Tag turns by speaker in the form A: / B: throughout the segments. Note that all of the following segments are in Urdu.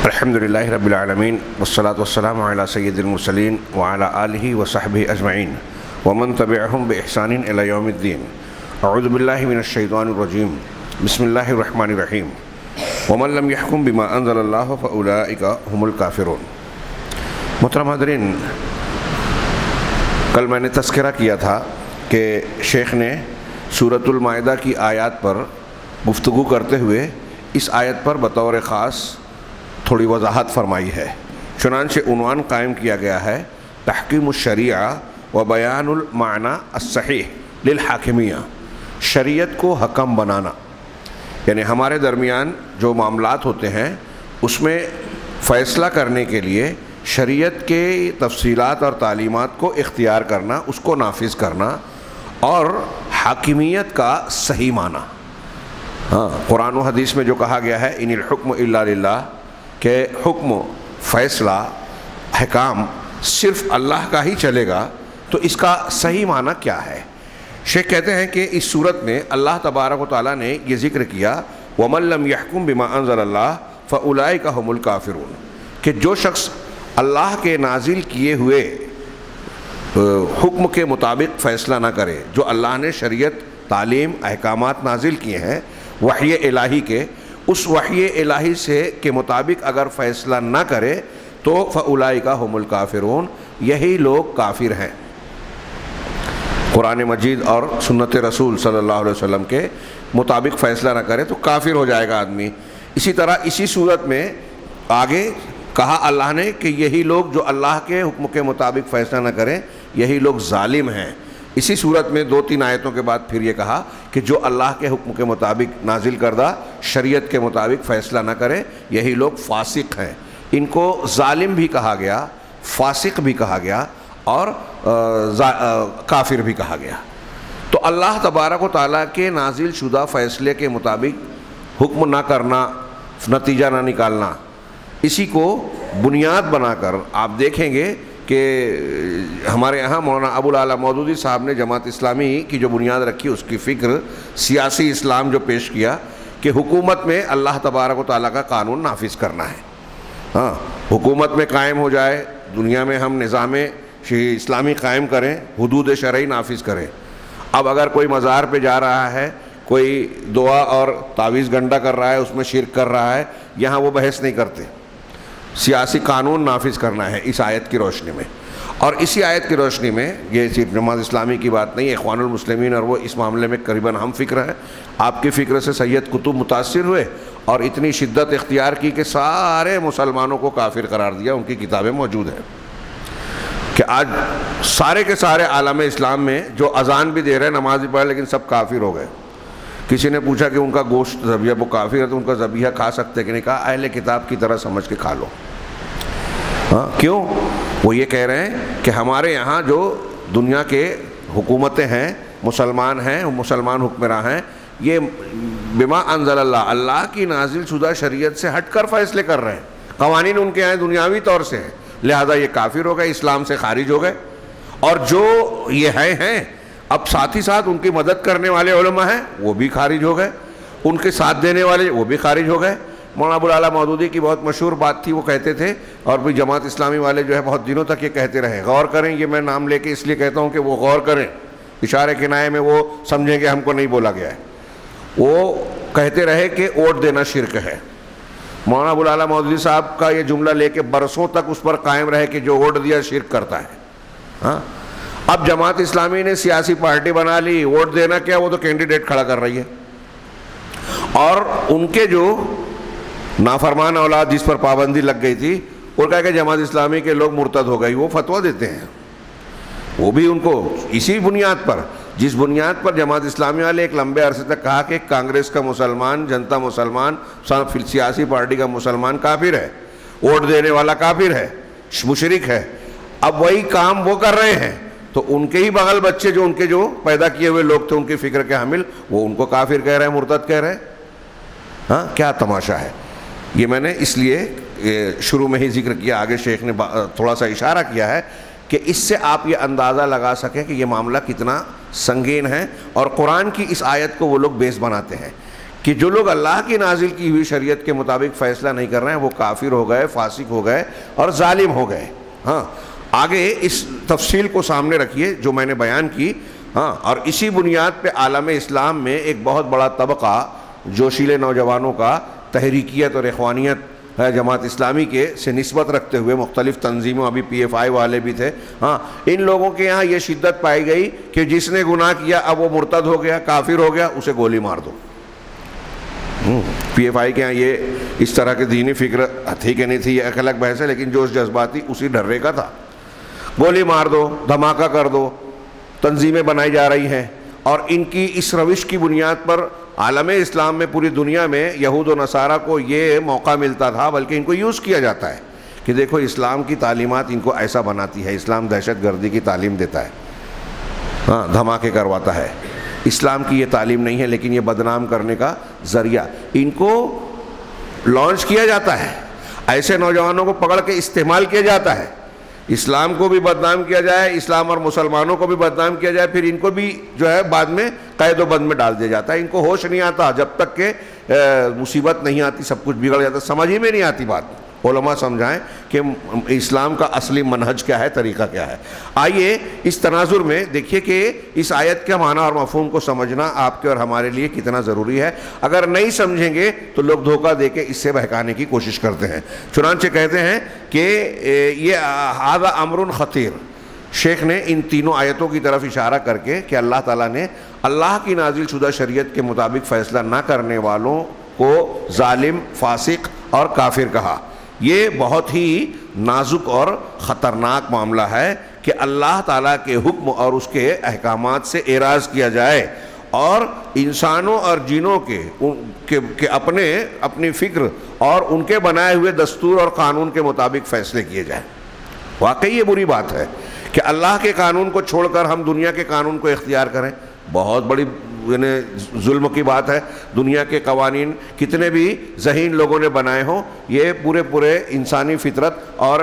A: الحمدللہ رب العالمین والصلاة والسلام علی سید المرسلین وعلی آلہ وصحبہ اجمعین ومن تبعہم بإحسان الی یوم الدین. اعوذ باللہ من الشیطان الرجیم. بسم اللہ الرحمن الرحیم. ومن لم يحکم بما انزل اللہ فاولئک هم الکافرون. محترم حاضرین، کل میں نے تذکرہ کیا تھا کہ شیخ نے سورۃ المائدہ کی آیات پر گفتگو کرتے ہوئے اس آیت پر بطور خاص تھوڑی وضاحت فرمائی ہے. چنانچہ عنوان قائم کیا گیا ہے تحکیم الشریعہ و بیان المعنی الصحیح للحاکمیہ. شریعت کو حکم بنانا، یعنی ہمارے درمیان جو معاملات ہوتے ہیں اس میں فیصلہ کرنے کے لیے شریعت کے تفصیلات اور تعلیمات کو اختیار کرنا، اس کو نافذ کرنا، اور حاکمیت کا صحیح معنی. قرآن و حدیث میں جو کہا گیا ہے ان الحکم الا للہ، کہ حکم، فیصلہ، احکام صرف اللہ کا ہی چلے گا، تو اس کا صحیح معنی کیا ہے؟ شیخ کہتے ہیں کہ اس صورت میں اللہ تبارک و تعالیٰ نے یہ ذکر کیا وَمَن لَّمْ يَحْكُم بِمَا أَنزَلَ اللَّهُ فَأُولَئِكَ هُمُ الْكَافِرُونَ، کہ جو شخص اللہ کے نازل کیے ہوئے حکم کے مطابق فیصلہ نہ کرے، جو اللہ نے شریعت، تعلیم، احکامات نازل کیے ہیں وحی الہی کے، اس وحی الہی سے کے مطابق اگر فیصلہ نہ کرے تو فَأُولَئِكَ هُمُ الْكَافِرُونَ، یہی لوگ کافر ہیں. قرآن مجید اور سنت رسول صلی اللہ علیہ وسلم کے مطابق فیصلہ نہ کرے تو کافر ہو جائے گا آدمی. اسی طرح اسی صورت میں آگے کہا اللہ نے کہ یہی لوگ جو اللہ کے حکم کے مطابق فیصلہ نہ کریں یہی لوگ ظالم ہیں. اسی صورت میں 2-3 آیتوں کے بعد پھر یہ کہا کہ جو اللہ کے حکم کے مطابق نازل کردہ شریعت کے مطابق فیصلہ نہ کرے یہی لوگ فاسق ہیں. ان کو ظالم بھی کہا گیا، فاسق بھی کہا گیا، اور کافر بھی کہا گیا. تو اللہ تبارک و تعالیٰ کے نازل شدہ فیصلے کے مطابق حکم نہ کرنا، نتیجہ نہ نکالنا، اسی کو بنیاد بنا کر آپ دیکھیں گے کہ ہمارے یہاں مولانا ابو الاعلیٰ مودودی صاحب نے جماعت اسلامی کی جو بنیاد رکھی، اس کی فکر سیاسی اسلام جو پیش کیا کہ حکومت میں اللہ تبارک و تعالیٰ کا قانون نافذ کرنا ہے. حکومت میں قائم ہو جائے، دنیا میں ہم نظام اسلامی قائم کریں، حدود شرعی نافذ کریں. اب اگر کوئی مزار پہ جا رہا ہے، کوئی دعا اور تعویذ گنڈا کر رہا ہے، اس میں شرک کر رہا ہے، یہاں وہ بحث نہیں کرتے. سیاسی قانون نافذ کرنا ہے اس آیت کی روشنی میں. اور اسی آیت کی روشنی میں، یہ صرف جماعت اسلامی کی بات نہیں، اخوان المسلمین اور وہ اس معاملے میں قریباً ہم فکر ہے. آپ کی فکر سے سید قطب متاثر ہوئے اور اتنی شدت اختیار کی کہ سارے مسلمانوں کو کافر قرار دیا. ان کی کتابیں موجود ہیں کہ آج سارے کے سارے عالم اسلام میں جو اذان بھی دے رہے ہیں، نماز بھی پڑھ، لیکن سب کافر ہو گئے. کسی نے پوچھا کہ ان کا گوشت ذبیحہ وہ کافر ہے تو ان کا ذبیحہ کھا سکتے کہ نہیں؟ کہا اہل کتاب کی طرح سمجھ کے کھا لو. کیوں؟ وہ یہ کہہ رہے ہیں کہ ہمارے یہاں جو دنیا کے حکومتیں ہیں، مسلمان ہیں، مسلمان حکمراں ہیں، یہ بما انزل اللہ، اللہ کی نازل شدہ شریعت سے ہٹ کر فیصلے کر رہے ہیں. قوانین ان کے یہاں دنیاوی طور سے ہیں، لہذا یہ کافر ہو گئے، اسلام سے خارج ہو گئے. اور جو یہ ہیں اب ساتھ ہی ساتھ ان کی مدد کرنے والے علماء ہیں وہ بھی خارج ہو گئے، ان کے ساتھ دینے والے وہ بھی خارج ہو گئے. مولانا ابو الاعلیٰ مودودی کی بہت مشہور بات تھی، وہ کہتے تھے، اور بھی جماعت اسلامی والے جو ہے بہت دنوں تک یہ کہتے رہے. غور کریں، یہ میں نام لے کے اس لیے کہتا ہوں کہ وہ غور کریں، اشارے کنائے میں وہ سمجھیں کہ ہم کو نہیں بولا گیا ہے. وہ کہتے رہے کہ ووٹ دینا شرک ہے. مولانا ابو الاعلیٰ مودودی صاحب کا یہ جملہ لے کے برسوں تک اس پر قائم رہے کہ جو ووٹ دیا شرک کرتا ہے. اب جماعت اسلامی نے سیاسی پارٹی بنا لی، ووٹ دینا کیا، وہ تو کینڈیڈیٹ کھڑا کر رہی ہے. اور ان کے جو نافرمان اولاد جس پر پابندی لگ گئی تھی، وہ کہا کہ جماعت اسلامی کے لوگ مرتد ہو گئی، وہ فتویٰ دیتے ہیں. وہ بھی ان کو اسی بنیاد پر، جس بنیاد پر جماعت اسلامی والے ایک لمبے عرصے تک کہا کہ کانگریس کا مسلمان، جنتا مسلمان، سیاسی پارٹی کا مسلمان کافر ہے، ووٹ دینے والا کافر ہے، مشرک ہے. اب وہی کام وہ کر رہے ہیں تو ان کے ہی بغل بچے جو ان کے جو پیدا کیے ہوئے لوگ تھے، ان کی فکر کے حامل، وہ ان کو کافر کہہ رہے ہیں، مرتد کہہ رہے ہیں. کیا تماشا ہے! یہ میں نے اس لیے شروع میں ہی ذکر کیا، آگے شیخ نے تھوڑا سا اشارہ کیا ہے کہ اس سے آپ یہ اندازہ لگا سکیں کہ یہ معاملہ کتنا سنگین ہے. اور قرآن کی اس آیت کو وہ لوگ بیس بناتے ہیں کہ جو لوگ اللہ کی نازل کی ہوئی شریعت کے مطابق فیصلہ نہیں کر رہے ہیں وہ کافر ہو گئے، فاسق ہو گئے اور ظالم ہو گئے۔ ہاں آگے اس تفصیل کو سامنے رکھیے جو میں نے بیان کی۔ ہاں اور اسی بنیاد پہ عالم اسلام میں ایک بہت بڑا طبقہ جوشیلے نوجوانوں کا تحریکیت اور اخوانیت جماعت اسلامی کے سے نسبت رکھتے ہوئے مختلف تنظیموں، ابھی پی ایف آئی والے بھی تھے، ہاں ان لوگوں کے یہاں یہ شدت پائی گئی کہ جس نے گناہ کیا اب وہ مرتد ہو گیا، کافر ہو گیا، اسے گولی مار دو۔ پی ایف آئی کے یہاں یہ اس طرح کی دینی فکر تھی کہ نہیں تھی یہ ایک الگ بحث ہے، لیکن جوش جذباتی اسی ڈھرے کا تھا۔ گولی مار دو، دھماکہ کر دو، تنظیمیں بنائی جا رہی ہیں، اور ان کی اس روش کی بنیاد پر عالم اسلام میں پوری دنیا میں یہود و نصارہ کو یہ موقع ملتا تھا، بلکہ ان کو یوز کیا جاتا ہے کہ دیکھو اسلام کی تعلیمات ان کو ایسا بناتی ہے، اسلام دہشت گردی کی تعلیم دیتا ہے، ہاں دھماکے کرواتا ہے، اسلام کی یہ تعلیم نہیں ہے لیکن یہ بدنام کرنے کا ذریعہ ان کو لانچ کیا جاتا ہے، ایسے نوجوانوں کو پکڑ کے استعمال کیا جاتا ہے، اسلام کو بھی بدنام کیا جائے، اسلام اور مسلمانوں کو بھی بدنام کیا جائے، پھر ان کو بھی جو ہے بعد میں قید و بند میں ڈال دیا جاتا ہے۔ ان کو ہوش نہیں آتا جب تک کہ مصیبت نہیں آتی، سب کچھ بگڑ جاتا، سمجھ ہی میں نہیں آتی بات۔ علماء سمجھائیں کہ اسلام کا اصلی منہج کیا ہے، طریقہ کیا ہے۔ آئیے اس تناظر میں دیکھیے کہ اس آیت کے معنی اور مفہوم کو سمجھنا آپ کے اور ہمارے لیے کتنا ضروری ہے۔ اگر نہیں سمجھیں گے تو لوگ دھوکہ دے کے اس سے بہکانے کی کوشش کرتے ہیں۔ چنانچہ کہتے ہیں کہ یہ ھذا امر خطیر، شیخ نے ان تینوں آیتوں کی طرف اشارہ کر کے کہ اللہ تعالیٰ نے اللہ کی نازل شدہ شریعت کے مطابق فیصلہ نہ کرنے والوں کو ظالم، فاسق اور کافر کہا۔ یہ بہت ہی نازک اور خطرناک معاملہ ہے کہ اللہ تعالیٰ کے حکم اور اس کے احکامات سے اعراض کیا جائے اور انسانوں اور جنوں کے اپنی فکر اور ان کے بنائے ہوئے دستور اور قانون کے مطابق فیصلے کیے جائیں۔ واقعی یہ بری بات ہے کہ اللہ کے قانون کو چھوڑ کر ہم دنیا کے قانون کو اختیار کریں، بہت بڑی ظلم کی بات ہے۔ دنیا کے قوانین کتنے بھی ذہین لوگوں نے بنائے ہوں، یہ پورے انسانی فطرت اور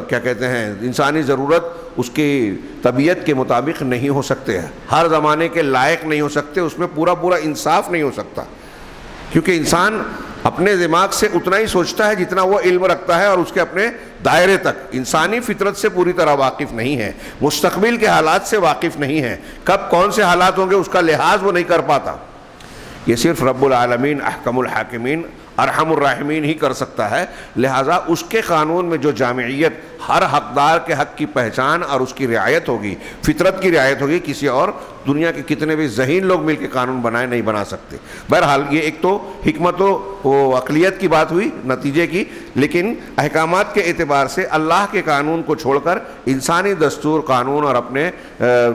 A: کیا کہتے ہیں انسانی ضرورت اس کی طبیعت کے مطابق نہیں ہو سکتے ہیں، ہر زمانے کے لائق نہیں ہو سکتے، اس میں پورا انصاف نہیں ہو سکتا، کیونکہ انسان اپنے دماغ سے اتنا ہی سوچتا ہے جتنا وہ علم رکھتا ہے اور اس کے اپنے دائرے تک۔ انسانی فطرت سے پوری طرح واقف نہیں ہے، مستقبل کے حالات سے واقف نہیں ہے، کب کون سے حالات ہوں گے اس کا لحاظ وہ نہیں کر پاتا۔ یہ صرف رب العالمین احکم الحاکمین ارحم الراحمین ہی کر سکتا ہے، لہٰذا اس کے قانون میں جو جامعیت ہر حقدار کے حق کی پہچان اور اس کی رعایت ہوگی، فطرت کی رعایت ہوگی، کسی اور دنیا کے کتنے بھی ذہین لوگ مل کے قانون بنائے نہیں بنا سکتے۔ بہرحال یہ ایک تو حکمت و عقلیت کی بات ہوئی نتیجے کی، لیکن احکامات کے اعتبار سے اللہ کے قانون کو چھوڑ کر انسانی دستور، قانون اور اپنے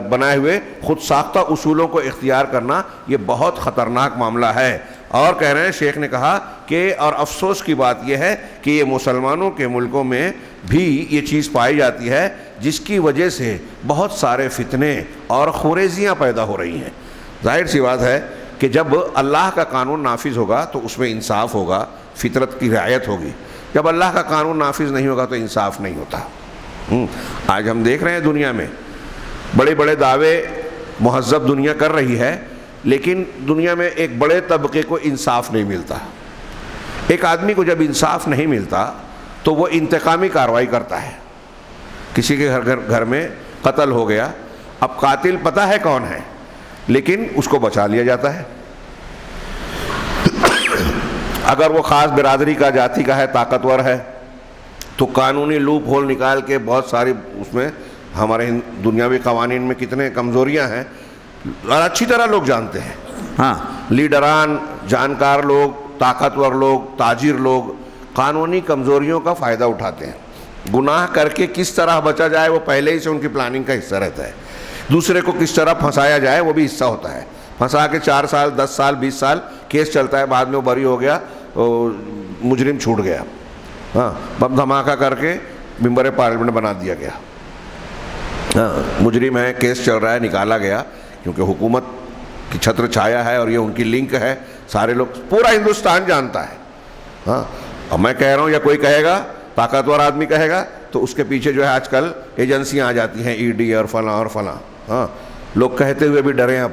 A: بنائے ہوئے خود ساختہ اصولوں کو اختیار کرنا یہ بہت خطرناک معاملہ ہے۔ اور کہہ رہے ہیں شیخ نے کہا کہ اور افسوس کی بات یہ ہے کہ یہ مسلمانوں کے ملکوں میں بھی یہ چیز پائی جاتی ہے، جس کی وجہ سے بہت سارے فتنے اور خوریزیاں پیدا ہو رہی ہیں۔ ظاہر سی بات ہے کہ جب اللہ کا قانون نافذ ہوگا تو اس میں انصاف ہوگا، فطرت کی رعایت ہوگی۔ جب اللہ کا قانون نافذ نہیں ہوگا تو انصاف نہیں ہوتا۔ آج ہم دیکھ رہے ہیں دنیا میں بڑے بڑے دعوے مہذب دنیا کر رہی ہے، لیکن دنیا میں ایک بڑے طبقے کو انصاف نہیں ملتا۔ ایک آدمی کو جب انصاف نہیں ملتا تو وہ انتقامی کارروائی کرتا ہے۔ کسی کے گھر میں قتل ہو گیا، اب قاتل پتہ ہے کون ہے لیکن اس کو بچا لیا جاتا ہے۔ اگر وہ خاص برادری کا، جاتی کا ہے، طاقتور ہے، تو قانونی لوپ ہول نکال کے بہت ساری اس میں ہمارے دنیاوی قوانین میں کتنے کمزوریاں ہیں اور اچھی طرح لوگ جانتے ہیں۔ ہاں لیڈران، جانکار لوگ، طاقتور لوگ، تاجر لوگ قانونی کمزوریوں کا فائدہ اٹھاتے ہیں۔ گناہ کر کے کس طرح بچا جائے وہ پہلے ہی سے ان کی پلاننگ کا حصہ رہتا ہے۔ دوسرے کو کس طرح پھنسایا جائے وہ بھی حصہ ہوتا ہے۔ پھنسا کے 4 سال 10 سال 20 سال کیس چلتا ہے، بعد میں وہ بری ہو گیا، مجرم چھوٹ گیا، ہاں بم دھماکہ کر کے ممبر پارلیمنٹ بنا دیا گیا، ہاں مجرم ہے، کیس چل رہا ہے، نکالا گیا، کیونکہ حکومت کی چھتر چھایا ہے اور یہ ان کی لنک ہے، سارے لوگ، پورا ہندوستان جانتا ہے۔ ہاں اور میں کہہ رہا ہوں یا کوئی کہے گا، طاقتور آدمی کہے گا تو اس کے پیچھے جو ہے آج کل ایجنسیاں آ جاتی ہیں، ای ڈی اور فلاں اور فلاں، ہاں لوگ کہتے ہوئے بھی ڈرے اب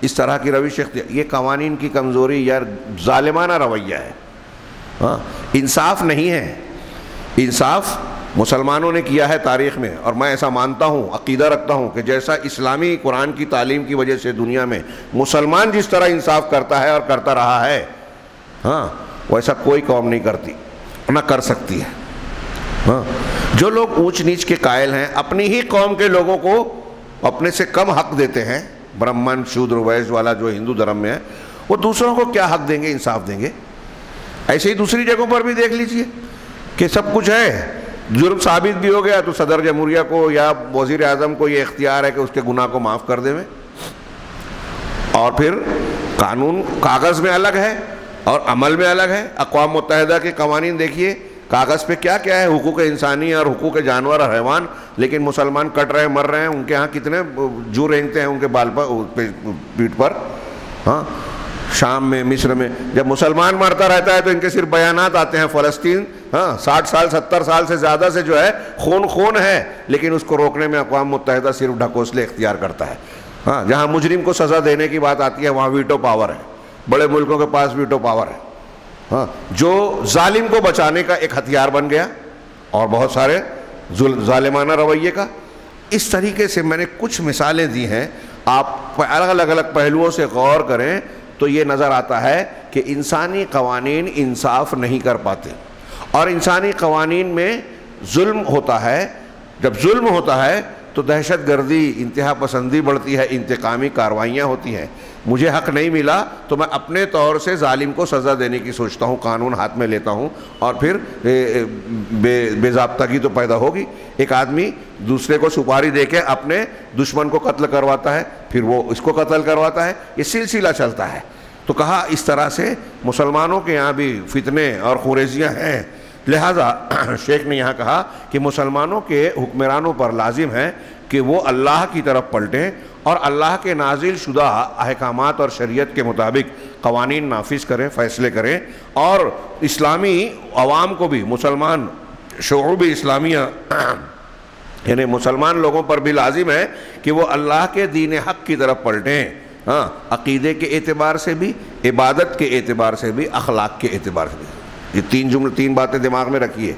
A: اس طرح کی روش اختیار، یہ قوانین کی کمزوری یا ظالمانہ رویہ ہے. ہاں انصاف نہیں ہے. انصاف مسلمانوں نے کیا ہے تاریخ میں، اور میں ایسا مانتا ہوں، عقیدہ رکھتا ہوں کہ جیسا اسلامی قرآن کی تعلیم کی وجہ سے دنیا میں مسلمان جس طرح انصاف کرتا ہے اور کرتا رہا ہے، ہاں ویسا کوئی قوم نہیں کرتی، نہ کر سکتی ہے. ہاں جو لوگ اونچ نیچ کے قائل ہیں، اپنی ہی قوم کے لوگوں کو اپنے سے کم حق دیتے ہیں، برہمن شودر ویش والا جو ہندو دھرم میں ہے، وہ دوسروں کو کیا حق دیں گے، انصاف دیں گے؟ ایسے ہی دوسری جگہوں پر بھی دیکھ لیجئے کہ سب کچھ ہے، جرم ثابت بھی ہو گیا تو صدر جمہوریہ کو یا وزیر اعظم کو یہ اختیار ہے کہ اس کے گناہ کو معاف کر دیں. اور پھر قانون کاغذ میں الگ ہے اور عمل میں الگ ہے. اقوام متحدہ کے قوانین دیکھیے، کاغذ پہ کیا کیا ہے، حقوق انسانی اور حقوق جانور اور حیوان، لیکن مسلمان کٹ رہے ہیں، مر رہے ہیں، ان کے ہاں کتنے جو رینگتے ہیں ان کے بال پر، پیٹھ پر. ہاں شام میں، مصر میں جب مسلمان مرتا رہتا ہے تو ان کے صرف بیانات آتے ہیں. فلسطین 60 سال 70 سال سے زیادہ سے جو ہے خون ہے، لیکن اس کو روکنے میں اقوام متحدہ صرف ڈھکوسلے اختیار کرتا ہے. ہاں جہاں مجرم کو سزا دینے کی بات آتی ہے وہاں ویٹو پاور ہے، بڑے ملکوں کے پاس ویٹو پاور ہے. ہاں جو ظالم کو بچانے کا ایک ہتھیار بن گیا، اور بہت سارے ظالمانہ رویے کا. اس طریقے سے میں نے کچھ مثالیں دی ہیں، آپ الگ الگ پہلوؤں سے غور کریں تو یہ نظر آتا ہے کہ انسانی قوانین انصاف نہیں کر پاتے، اور انسانی قوانین میں ظلم ہوتا ہے. جب ظلم ہوتا ہے تو دہشت گردی، انتہا پسندی بڑھتی ہے، انتقامی کارروائیاں ہوتی ہیں. مجھے حق نہیں ملا تو میں اپنے طور سے ظالم کو سزا دینے کی سوچتا ہوں، قانون ہاتھ میں لیتا ہوں، اور پھر بے ضابطگی تو پیدا ہوگی. ایک آدمی دوسرے کو سپاری دے کے اپنے دشمن کو قتل کرواتا ہے، پھر وہ اس کو قتل کرواتا ہے، یہ سلسلہ چلتا ہے. تو کہا اس طرح سے مسلمانوں کے یہاں بھی فتنے اور خوریزیاں ہیں. لہذا شیخ نے یہاں کہا کہ مسلمانوں کے حکمرانوں پر لازم ہے کہ وہ اللہ کی طرف پلٹیں اور اللہ کے نازل شدہ احکامات اور شریعت کے مطابق قوانین نافذ کریں، فیصلے کریں، اور اسلامی عوام کو بھی، مسلمان شعوب اسلامیہ یعنی مسلمان لوگوں پر بھی لازم ہے کہ وہ اللہ کے دین حق کی طرف پلٹیں. ہاں عقیدے کے اعتبار سے بھی، عبادت کے اعتبار سے بھی، اخلاق کے اعتبار سے بھی. یہ تین باتیں دماغ میں رکھیے.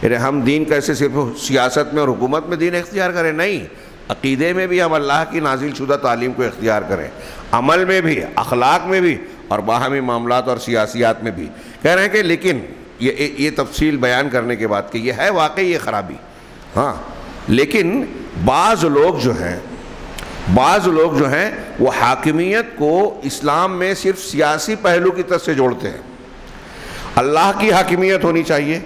A: یعنی ہم دین کیسے صرف سیاست میں اور حکومت میں دین اختیار کریں؟ نہیں، عقیدے میں بھی ہم اللہ کی نازل شدہ تعلیم کو اختیار کریں، عمل میں بھی، اخلاق میں بھی، اور باہمی معاملات اور سیاسیات میں بھی. کہہ رہے ہیں کہ لیکن یہ تفصیل بیان کرنے کے بعد کہ یہ ہے واقعی یہ خرابی. ہاں لیکن بعض لوگ جو ہیں وہ حاکمیت کو اسلام میں صرف سیاسی پہلو کی طرف سے جوڑتے ہیں. اللہ کی حاکمیت ہونی چاہیے،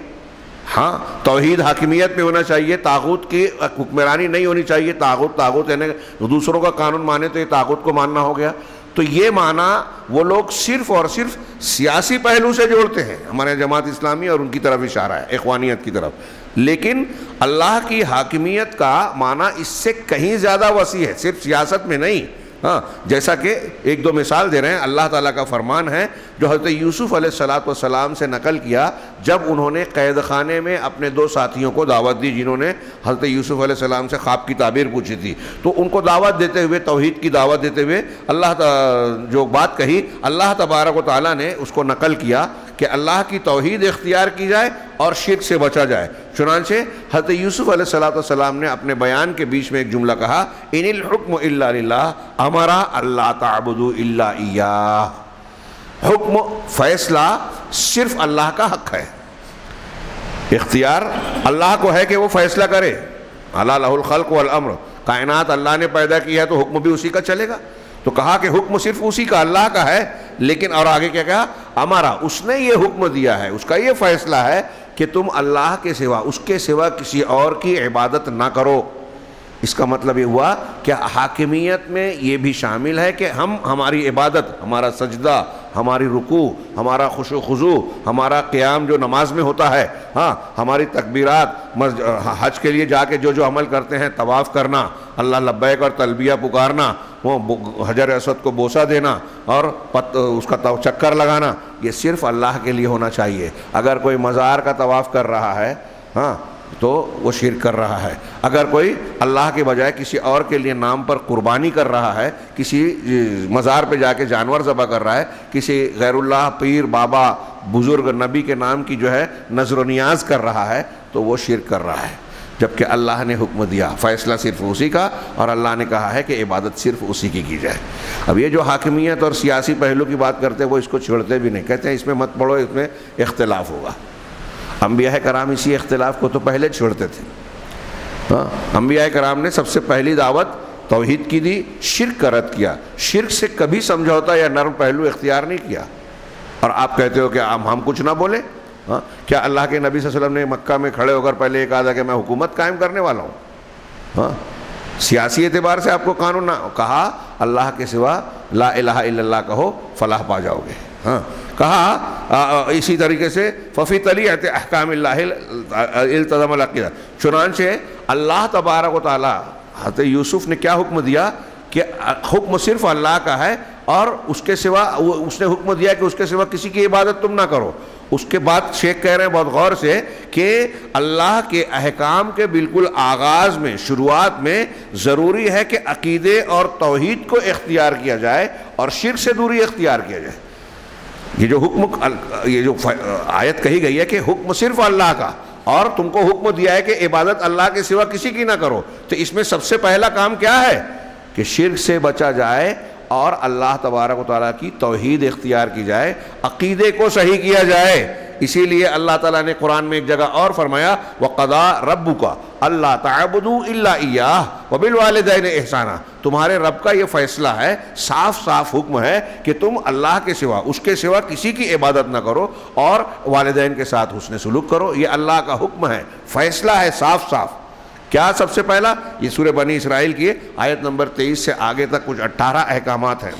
A: ہاں توحید حاکمیت میں ہونا چاہیے، طاغوت کی حکمرانی نہیں ہونی چاہیے. طاغوت یعنی دوسروں کا قانون مانے تو یہ طاغوت کو ماننا ہو گیا. تو یہ معنی وہ لوگ صرف اور صرف سیاسی پہلو سے جوڑتے ہیں. ہمارے جماعت اسلامی اور ان کی طرف اشارہ ہے، اخوانیت کی طرف. لیکن اللہ کی حاکمیت کا معنی اس سے کہیں زیادہ وسیع ہے، صرف سیاست میں نہیں. ہاں جیسا کہ ایک دو مثال دے رہے ہیں. اللہ تعالیٰ کا فرمان ہے جو حضرت یوسف علیہ السلام سے نقل کیا جب انہوں نے قید خانے میں اپنے دو ساتھیوں کو دعوت دی جنہوں نے حضرت یوسف علیہ السلام سے خواب کی تعبیر پوچھی تھی. تو ان کو دعوت دیتے ہوئے، توحید کی دعوت دیتے ہوئے جو بات کہی، اللہ تبارک و تعالیٰ نے اس کو نقل کیا کہ اللہ کی توحید اختیار کی جائے اور شرک سے بچا جائے. چنانچہ حضرت یوسف علیہ السلام نے اپنے بیان کے بیچ میں ایک جملہ کہا، ان الحکم الا للہ امرا اللہ تعبدوا الا ایاہ. حکم، فیصلہ صرف اللہ کا حق ہے، اختیار اللہ کو ہے کہ وہ فیصلہ کرے. الا لہ الخلق والامر، کائنات اللہ نے پیدا کی ہے تو حکم بھی اسی کا چلے گا. تو کہا کہ حکم صرف اسی کا، اللہ کا ہے. لیکن اور آگے کیا کہا؟ ہمارا، اس نے یہ حکم دیا ہے، اس کا یہ فیصلہ ہے کہ تم اللہ کے سوا، اس کے سوا کسی اور کی عبادت نہ کرو. اس کا مطلب یہ ہوا کہ حاکمیت میں یہ بھی شامل ہے کہ ہماری عبادت، ہمارا سجدہ، ہماری رکوع، ہمارا خشوع خضوع، ہمارا قیام جو نماز میں ہوتا ہے، ہاں ہماری تکبیرات، حج کے لیے جا کے جو عمل کرتے ہیں، طواف کرنا، اللہ لبیک اور تلبیہ پکارنا، وہ حجر اسود کو بوسہ دینا اور اس کا چکر لگانا، یہ صرف اللہ کے لیے ہونا چاہیے. اگر کوئی مزار کا طواف کر رہا ہے، ہاں تو وہ شرک کر رہا ہے۔ اگر کوئی اللہ کے بجائے کسی اور کے لیے نام پر قربانی کر رہا ہے، کسی مزار پہ جا کے جانور ذبح کر رہا ہے، کسی غیر اللہ پیر بابا بزرگ نبی کے نام کی جو ہے نظر و نیاز کر رہا ہے، تو وہ شرک کر رہا ہے، جبکہ اللہ نے حکم دیا، فیصلہ صرف اسی کا، اور اللہ نے کہا ہے کہ عبادت صرف اسی کی جائے۔ اب یہ جو حاکمیت اور سیاسی پہلو کی بات کرتے ہیں وہ اس کو چھوڑتے بھی نہیں، کہتے ہیں اس میں مت پڑھو، اس میں اختلاف ہوگا۔ انبیاء کرام اسی اختلاف کو تو پہلے چھوڑتے تھے۔ انبیاء کرام نے سب سے پہلی دعوت توحید کی دی، شرک کا رد کیا، شرک سے کبھی سمجھوتا یا نرم پہلو اختیار نہیں کیا۔ اور آپ کہتے ہو کہ ہم کچھ نہ بولیں؟ کیا اللہ کے نبی صلی اللہ علیہ وسلم نے مکہ میں کھڑے ہو کر پہلے یہ کہا تھا کہ میں حکومت قائم کرنے والا ہوں؟ سیاسی اعتبار سے آپ کو قانون نہ کہا اللہ کے سوا لا الہ الا اللہ کہو فلاح پا جاؤ گے۔ کہا اسی طریقے سے ففی طلیعۃ احکام اللہ التزم العقیدہ، چنانچہ اللہ تبارک و تعالی حضرت یوسف نے کیا حکم دیا کہ حکم صرف اللہ کا ہے، اور اس کے سوا اس نے حکم دیا کہ اس کے سوا کسی کی عبادت تم نہ کرو۔ اس کے بعد شیخ کہہ رہے ہیں بہت غور سے کہ اللہ کے احکام کے بالکل آغاز میں، شروعات میں ضروری ہے کہ عقیدے اور توحید کو اختیار کیا جائے اور شرک سے دوری اختیار کیا جائے۔ یہ جو آیت کہی گئی ہے کہ حکم صرف اللہ کا، اور تم کو حکم دیا ہے کہ عبادت اللہ کے سوا کسی کی نہ کرو، تو اس میں سب سے پہلا کام کیا ہے کہ شرک سے بچا جائے اور اللہ تبارک و تعالیٰ کی توحید اختیار کی جائے، عقیدے کو صحیح کیا جائے۔ اسی لیے اللہ تعالیٰ نے قرآن میں ایک جگہ اور فرمایا وَقَضَىٰ رَبُّكَ أَلَّا تَعْبُدُوا إِلَّا إِيَّاهُ وَبِالْوَالِدَيْنِ إِحْسَانًا، تمہارے رب کا یہ فیصلہ ہے، صاف صاف حکم ہے کہ تم اللہ کے سوا، اس کے سوا کسی کی عبادت نہ کرو، اور والدین کے ساتھ حسن سلوک کرو۔ یہ اللہ کا حکم ہے، فیصلہ ہے صاف صاف۔ کیا سب سے پہلا؟ یہ سورہ بنی اسرائیل کی آیت نمبر 23 سے آگے تک کچھ 18 احکامات ہیں۔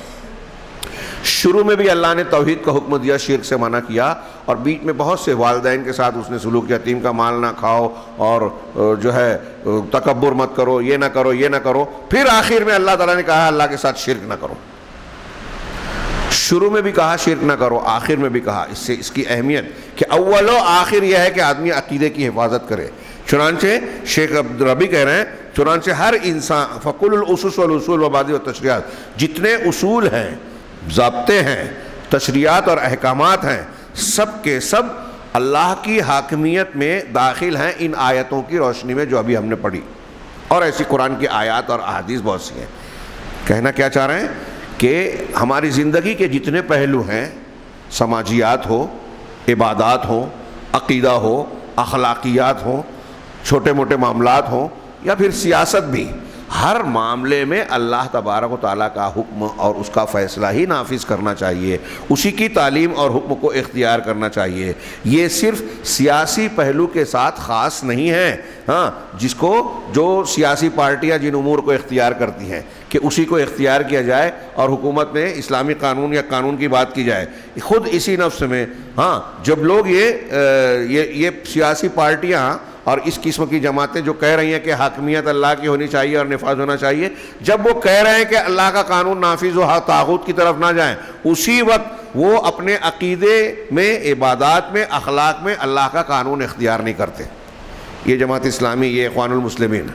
A: شروع میں بھی اللہ نے توحید کا حکم دیا، شرک سے منع کیا، اور بیچ میں بہت سے والدین کے ساتھ اس نے سلوک، یتیم کا مال نہ کھاؤ، اور جو ہے تکبر مت کرو، یہ نہ کرو، یہ نہ کرو۔ پھر آخر میں اللہ تعالیٰ نے کہا اللہ کے ساتھ شرک نہ کرو۔ شروع میں بھی کہا شرک نہ کرو، آخر میں بھی کہا۔ اس سے اس کی اہمیت کہ اول و آخر یہ ہے کہ آدمی عقیدے کی حفاظت کرے۔ چنانچہ شیخ عبد الربی کہہ رہے ہیں چنانچہ ہر انسان فَقُلُ الْأُسُسُ وَالْأُصُولُ وَالْمَبَادِئُ وَالتَّشْرِيعَات، جتنے اصول ہیں، ضابطے ہیں، تشریعات اور احکامات ہیں، سب کے سب اللہ کی حاکمیت میں داخل ہیں ان آیتوں کی روشنی میں جو ابھی ہم نے پڑھی، اور ایسی قرآن کی آیات اور احادیث بہت سی ہیں۔ کہنا کیا چاہ رہے ہیں کہ ہماری زندگی کے جتنے پہلو ہیں، سماجیات ہو، عبادات ہو، عقیدہ ہو، اخلاقیات ہوں، چھوٹے موٹے معاملات ہوں، یا پھر سیاست بھی، ہر معاملے میں اللہ تبارک و تعالیٰ کا حکم اور اس کا فیصلہ ہی نافذ کرنا چاہیے، اسی کی تعلیم اور حکم کو اختیار کرنا چاہیے۔ یہ صرف سیاسی پہلو کے ساتھ خاص نہیں ہے، جس کو جو سیاسی پارٹیاں جن امور کو اختیار کرتی ہیں کہ اسی کو اختیار کیا جائے، اور حکومت میں اسلامی قانون یا قانون کی بات کی جائے، خود اسی نفس میں جب لوگ یہ سیاسی پارٹیاں اور اس قسم کی جماعتیں جو کہہ رہی ہیں کہ حاکمیت اللہ کی ہونی چاہیے اور نفاذ ہونا چاہیے، جب وہ کہہ رہے ہیں کہ اللہ کا قانون نافذ ہو، طاغوت کی طرف نہ جائیں، اسی وقت وہ اپنے عقیدے میں، عبادات میں، اخلاق میں اللہ کا قانون اختیار نہیں کرتے۔ یہ جماعت اسلامی، یہ اخوان المسلمین،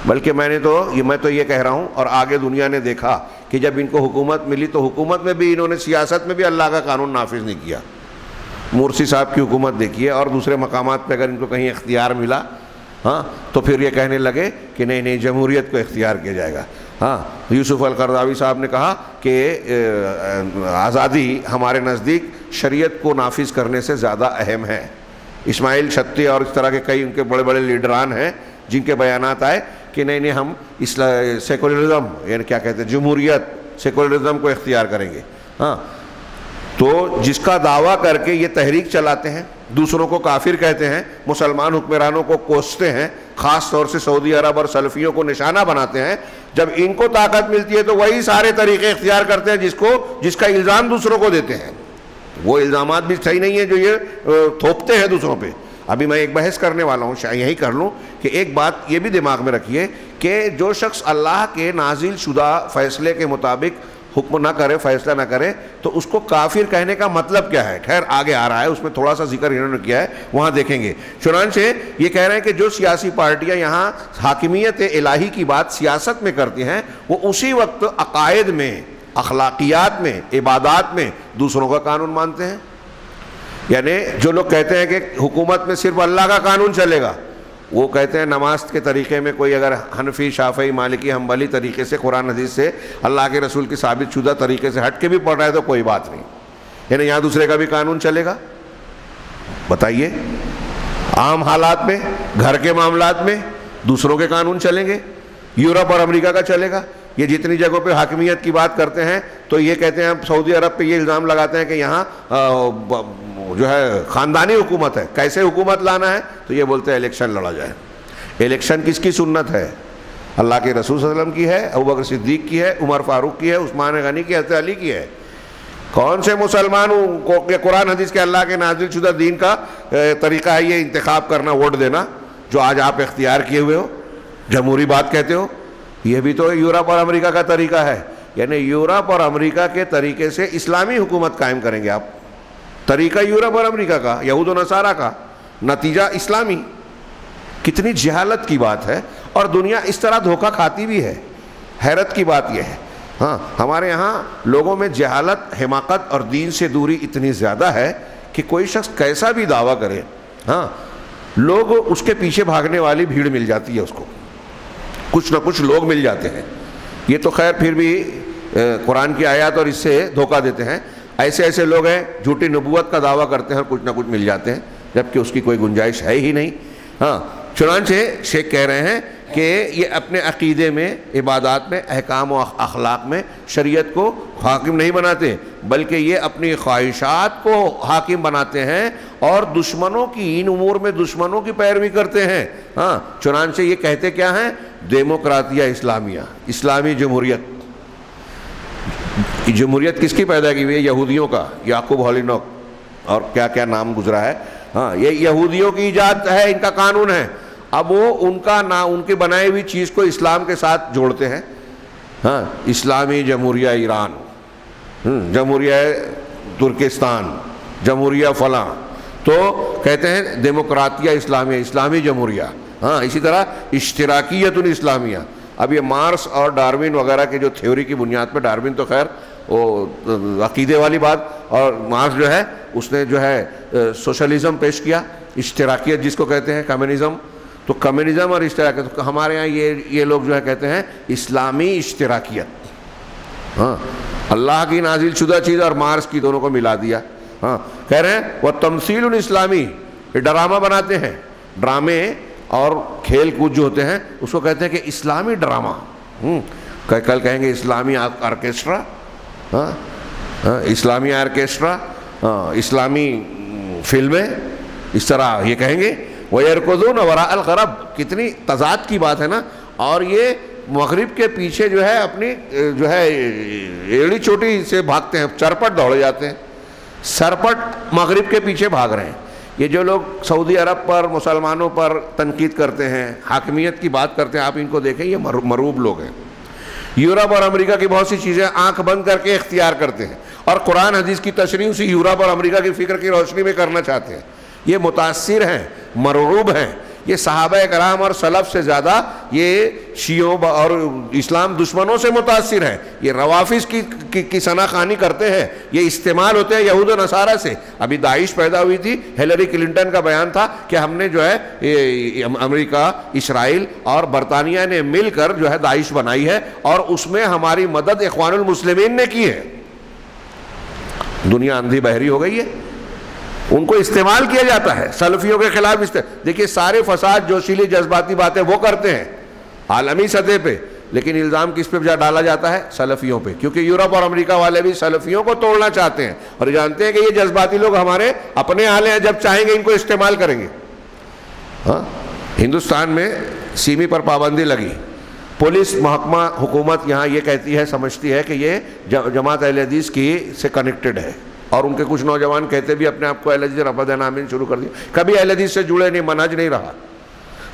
A: بلکہ میں تو یہ کہہ رہا ہوں، اور آگے دنیا نے دیکھا کہ جب ان کو حکومت ملی تو حکومت میں بھی انہوں نے، سیاست میں بھی اللہ کا قانون نافذ نہیں کیا۔ مرسی صاحب کی حکومت دیکھیے، اور دوسرے مقامات پہ اگر ان کو کہیں اختیار ملا تو پھر یہ کہنے لگے کہ نہیں جمہوریت کو اختیار کیا جائے گا۔ یوسف القرضاوی صاحب نے کہا کہ آزادی ہمارے نزدیک شریعت کو نافذ کرنے سے زیادہ اہم ہے۔ اسماعیل چھتی اور اس طرح کے کئی ان کے بڑے بڑے لیڈران ہیں جن کے بیانات آئے کہ نہیں ہم سیکولرزم، یعنی کیا کہتے ہیں، جمہوریت، سیکولرزم کو اختیار کریں گے۔ تو جس کا دعویٰ کر کے یہ تحریک چلاتے ہیں، دوسروں کو کافر کہتے ہیں، مسلمان حکمرانوں کو کوستے ہیں، خاص طور سے سعودی عرب اور سلفیوں کو نشانہ بناتے ہیں، جب ان کو طاقت ملتی ہے تو وہی سارے طریقے اختیار کرتے ہیں جس کا الزام دوسروں کو دیتے ہیں۔ وہ الزامات بھی صحیح نہیں ہیں جو یہ تھوپتے ہیں دوسروں پہ۔ ابھی میں ایک بحث کرنے والا ہوں، شاید یہی کر لوں کہ ایک بات یہ بھی دماغ میں رکھیے کہ جو شخص اللہ کے نازل شدہ فیصلے کے مطابق حکم نہ کرے، فیصلہ نہ کرے، تو اس کو کافر کہنے کا مطلب کیا ہے؟ خیر آگے آ رہا ہے، اس میں تھوڑا سا ذکر انہوں نے کیا ہے، وہاں دیکھیں گے۔ چنانچہ یہ کہہ رہے ہیں کہ جو سیاسی پارٹیاں یہاں حاکمیت الہی کی بات سیاست میں کرتی ہیں، وہ اسی وقت عقائد میں، اخلاقیات میں، عبادات میں دوسروں کا قانون مانتے ہیں۔ یعنی جو لوگ کہتے ہیں کہ حکومت میں صرف اللہ کا قانون چلے گا، وہ کہتے ہیں نماز کے طریقے میں کوئی اگر حنفی، شافعی، مالکی، حنبلی طریقے سے قرآن حدیث سے اللہ کے رسول کی ثابت شدہ طریقے سے ہٹ کے بھی پڑھ رہا ہے تو کوئی بات نہیں، یعنی یہاں دوسرے کا بھی قانون چلے گا؟ بتائیے، عام حالات میں، گھر کے معاملات میں دوسروں کے قانون چلیں گے؟ یورپ اور امریکہ کا چلے گا؟ یہ جتنی جگہوں پہ حاکمیت کی بات کرتے ہیں تو یہ کہتے ہیں، سعودی عرب پہ یہ الزام لگاتے ہیں کہ یہاں جو ہے خاندانی حکومت ہے، کیسے حکومت لانا ہے؟ تو یہ بولتے ہیں الیکشن لڑا جائے۔ الیکشن کس کی سنت ہے؟ اللہ کے رسول صلی اللہ علیہ وسلم کی ہے، ابوبکر صدیق کی ہے، عمر فاروق کی ہے، عثمان غنی کی، حضرت علی کی ہے۔ کون سے مسلمان کو قرآن حدیث کے اللہ کے نازل شدہ دین کا طریقہ ہے یہ انتخاب کرنا، ووٹ دینا، جو آج آپ اختیار کیے ہوئے ہو، جمہوری بات کہتے ہو؟ یہ بھی تو یورپ اور امریکہ کا طریقہ ہے، یعنی یورپ اور امریکہ کے طریقے سے اسلامی حکومت قائم کریں گے آپ۔ طریقہ یورپ اور امریکہ کا، یہود و نصارہ کا، نتیجہ اسلامی۔ کتنی جہالت کی بات ہے، اور دنیا اس طرح دھوکہ کھاتی بھی ہے۔ حیرت کی بات یہ ہے، ہاں ہمارے یہاں لوگوں میں جہالت، حماقت اور دین سے دوری اتنی زیادہ ہے کہ کوئی شخص کیسا بھی دعویٰ کرے، ہاں لوگ اس کے پیچھے بھاگنے والی بھیڑ مل جاتی ہے، اس کو کچھ نہ کچھ لوگ مل جاتے ہیں۔ یہ تو خیر پھر بھی قرآن کی آیات اور اس سے دھوکہ دیتے ہیں۔ ایسے ایسے لوگ ہیں جھوٹی نبوت کا دعویٰ کرتے ہیں اور کچھ نہ کچھ مل جاتے ہیں، جبکہ اس کی کوئی گنجائش ہے ہی نہیں۔ ہاں چنانچہ شیخ کہہ رہے ہیں کہ یہ اپنے عقیدے میں، عبادات میں، احکام و اخلاق میں شریعت کو حاکم نہیں بناتے، بلکہ یہ اپنی خواہشات کو حاکم بناتے ہیں اور دشمنوں کی، ان امور میں دشمنوں کی پیروی کرتے ہیں۔ ہاں چنانچہ یہ کہتے کیا ہیں؟ ڈیموکراتیہ اسلامیہ، اسلامی جمہوریت۔ جمہوریت کس کی پیدا کی ہوئی ہے؟ یہودیوں کا، یعقوب ہولینوک اور کیا کیا نام گزرا ہے، ہاں یہ یہودیوں کی ایجاد ہے، ان کا قانون ہے۔ اب وہ ان کا ان کی بنائی ہوئی چیز کو اسلام کے ساتھ جوڑتے ہیں، ہاں اسلامی جمہوریہ ایران، جمہوریہ ترکستان، جمہوریہ فلاں، تو کہتے ہیں ڈیموکراتیہ اسلامیہ، اسلامی جمہوریہ۔ ہاں اسی طرح اشتراکیت الاسلامیہ۔ اب یہ مارکس اور ڈارون وغیرہ کے جو تھیوری کی بنیاد پہ، ڈارون تو خیر وہ عقیدے والی بات، اور مارکس جو ہے اس نے جو ہے سوشلزم پیش کیا، اشتراکیت جس کو کہتے ہیں، کمیونزم۔ تو کمیونزم اور اشتراکیت، ہمارے ہاں یہ لوگ جو ہے کہتے ہیں اسلامی اشتراکیت۔ ہاں اللہ کی نازل شدہ چیز اور مارکس کی دونوں کو ملا دیا۔ ہاں کہہ رہے ہیں وہ تمثیل الاسلامی، یہ ڈرامہ بناتے ہیں، ڈرامے اور کھیل کود جو ہوتے ہیں اس کو کہتے ہیں کہ اسلامی ڈرامہ۔ کل کہیں گے اسلامی آرکیسٹرا، اسلامی آرکیسٹرا، اسلامی فلمیں، اس طرح یہ کہیں گے۔ وَيَرْكُضُونَ وَرَاءَ الْغَرَبِ، کتنی تضاد کی بات ہے نا۔ اور یہ مغرب کے پیچھے جو ہے اپنی جو ہے ایڑی چوٹی سے بھاگتے ہیں، چرپٹ دوڑے جاتے ہیں، سرپٹ مغرب کے پیچھے بھاگ رہے ہیں۔ یہ جو لوگ سعودی عرب پر، مسلمانوں پر تنقید کرتے ہیں، حاکمیت کی بات کرتے ہیں، آپ ان کو دیکھیں، یہ مروب لوگ ہیں۔ یورپ اور امریکہ کی بہت سی چیزیں آنکھ بند کر کے اختیار کرتے ہیں، اور قرآن حدیث کی تشریح اسی یورپ اور امریکہ کی فکر کی روشنی میں کرنا چاہتے ہیں۔ یہ متاثر ہیں، مرعوب ہیں۔ یہ صحابہ کرام اور سلف سے زیادہ یہ شیعوں اور اسلام دشمنوں سے متاثر ہیں۔ یہ روافظ کی ثناخوانی کرتے ہیں، یہ استعمال ہوتے ہیں یہود و نصارہ سے۔ ابھی داعش پیدا ہوئی تھی، ہیلری کلنٹن کا بیان تھا کہ ہم نے جو ہے امریکہ، اسرائیل اور برطانیہ نے مل کر جو ہے داعش بنائی ہے، اور اس میں ہماری مدد اخوان المسلمین نے کی ہے۔ دنیا اندھی بہری ہو گئی ہے، ان کو استعمال کیا جاتا ہے سلفیوں کے خلاف۔ دیکھیے سارے فساد، جوشیلی جذباتی باتیں وہ کرتے ہیں عالمی سطح پہ، لیکن الزام کس پہ ڈالا جاتا ہے؟ سلفیوں پہ، کیونکہ یورپ اور امریکہ والے بھی سلفیوں کو توڑنا چاہتے ہیں، اور جانتے ہیں کہ یہ جذباتی لوگ ہمارے اپنے آلے ہیں، جب چاہیں گے ان کو استعمال کریں گے۔ ہاں ہندوستان میں سیمی پر پابندی لگی، پولیس محکمہ، حکومت یہاں یہ کہتی ہے، سمجھتی ہے کہ یہ جماعت اہل حدیث کی سے کنیکٹڈ ہے، اور ان کے کچھ نوجوان کہتے بھی اپنے آپ کو اہل حدیث رفع نامین شروع کر دیا، کبھی اہل حدیث سے جڑے نہیں، منہج نہیں رہا۔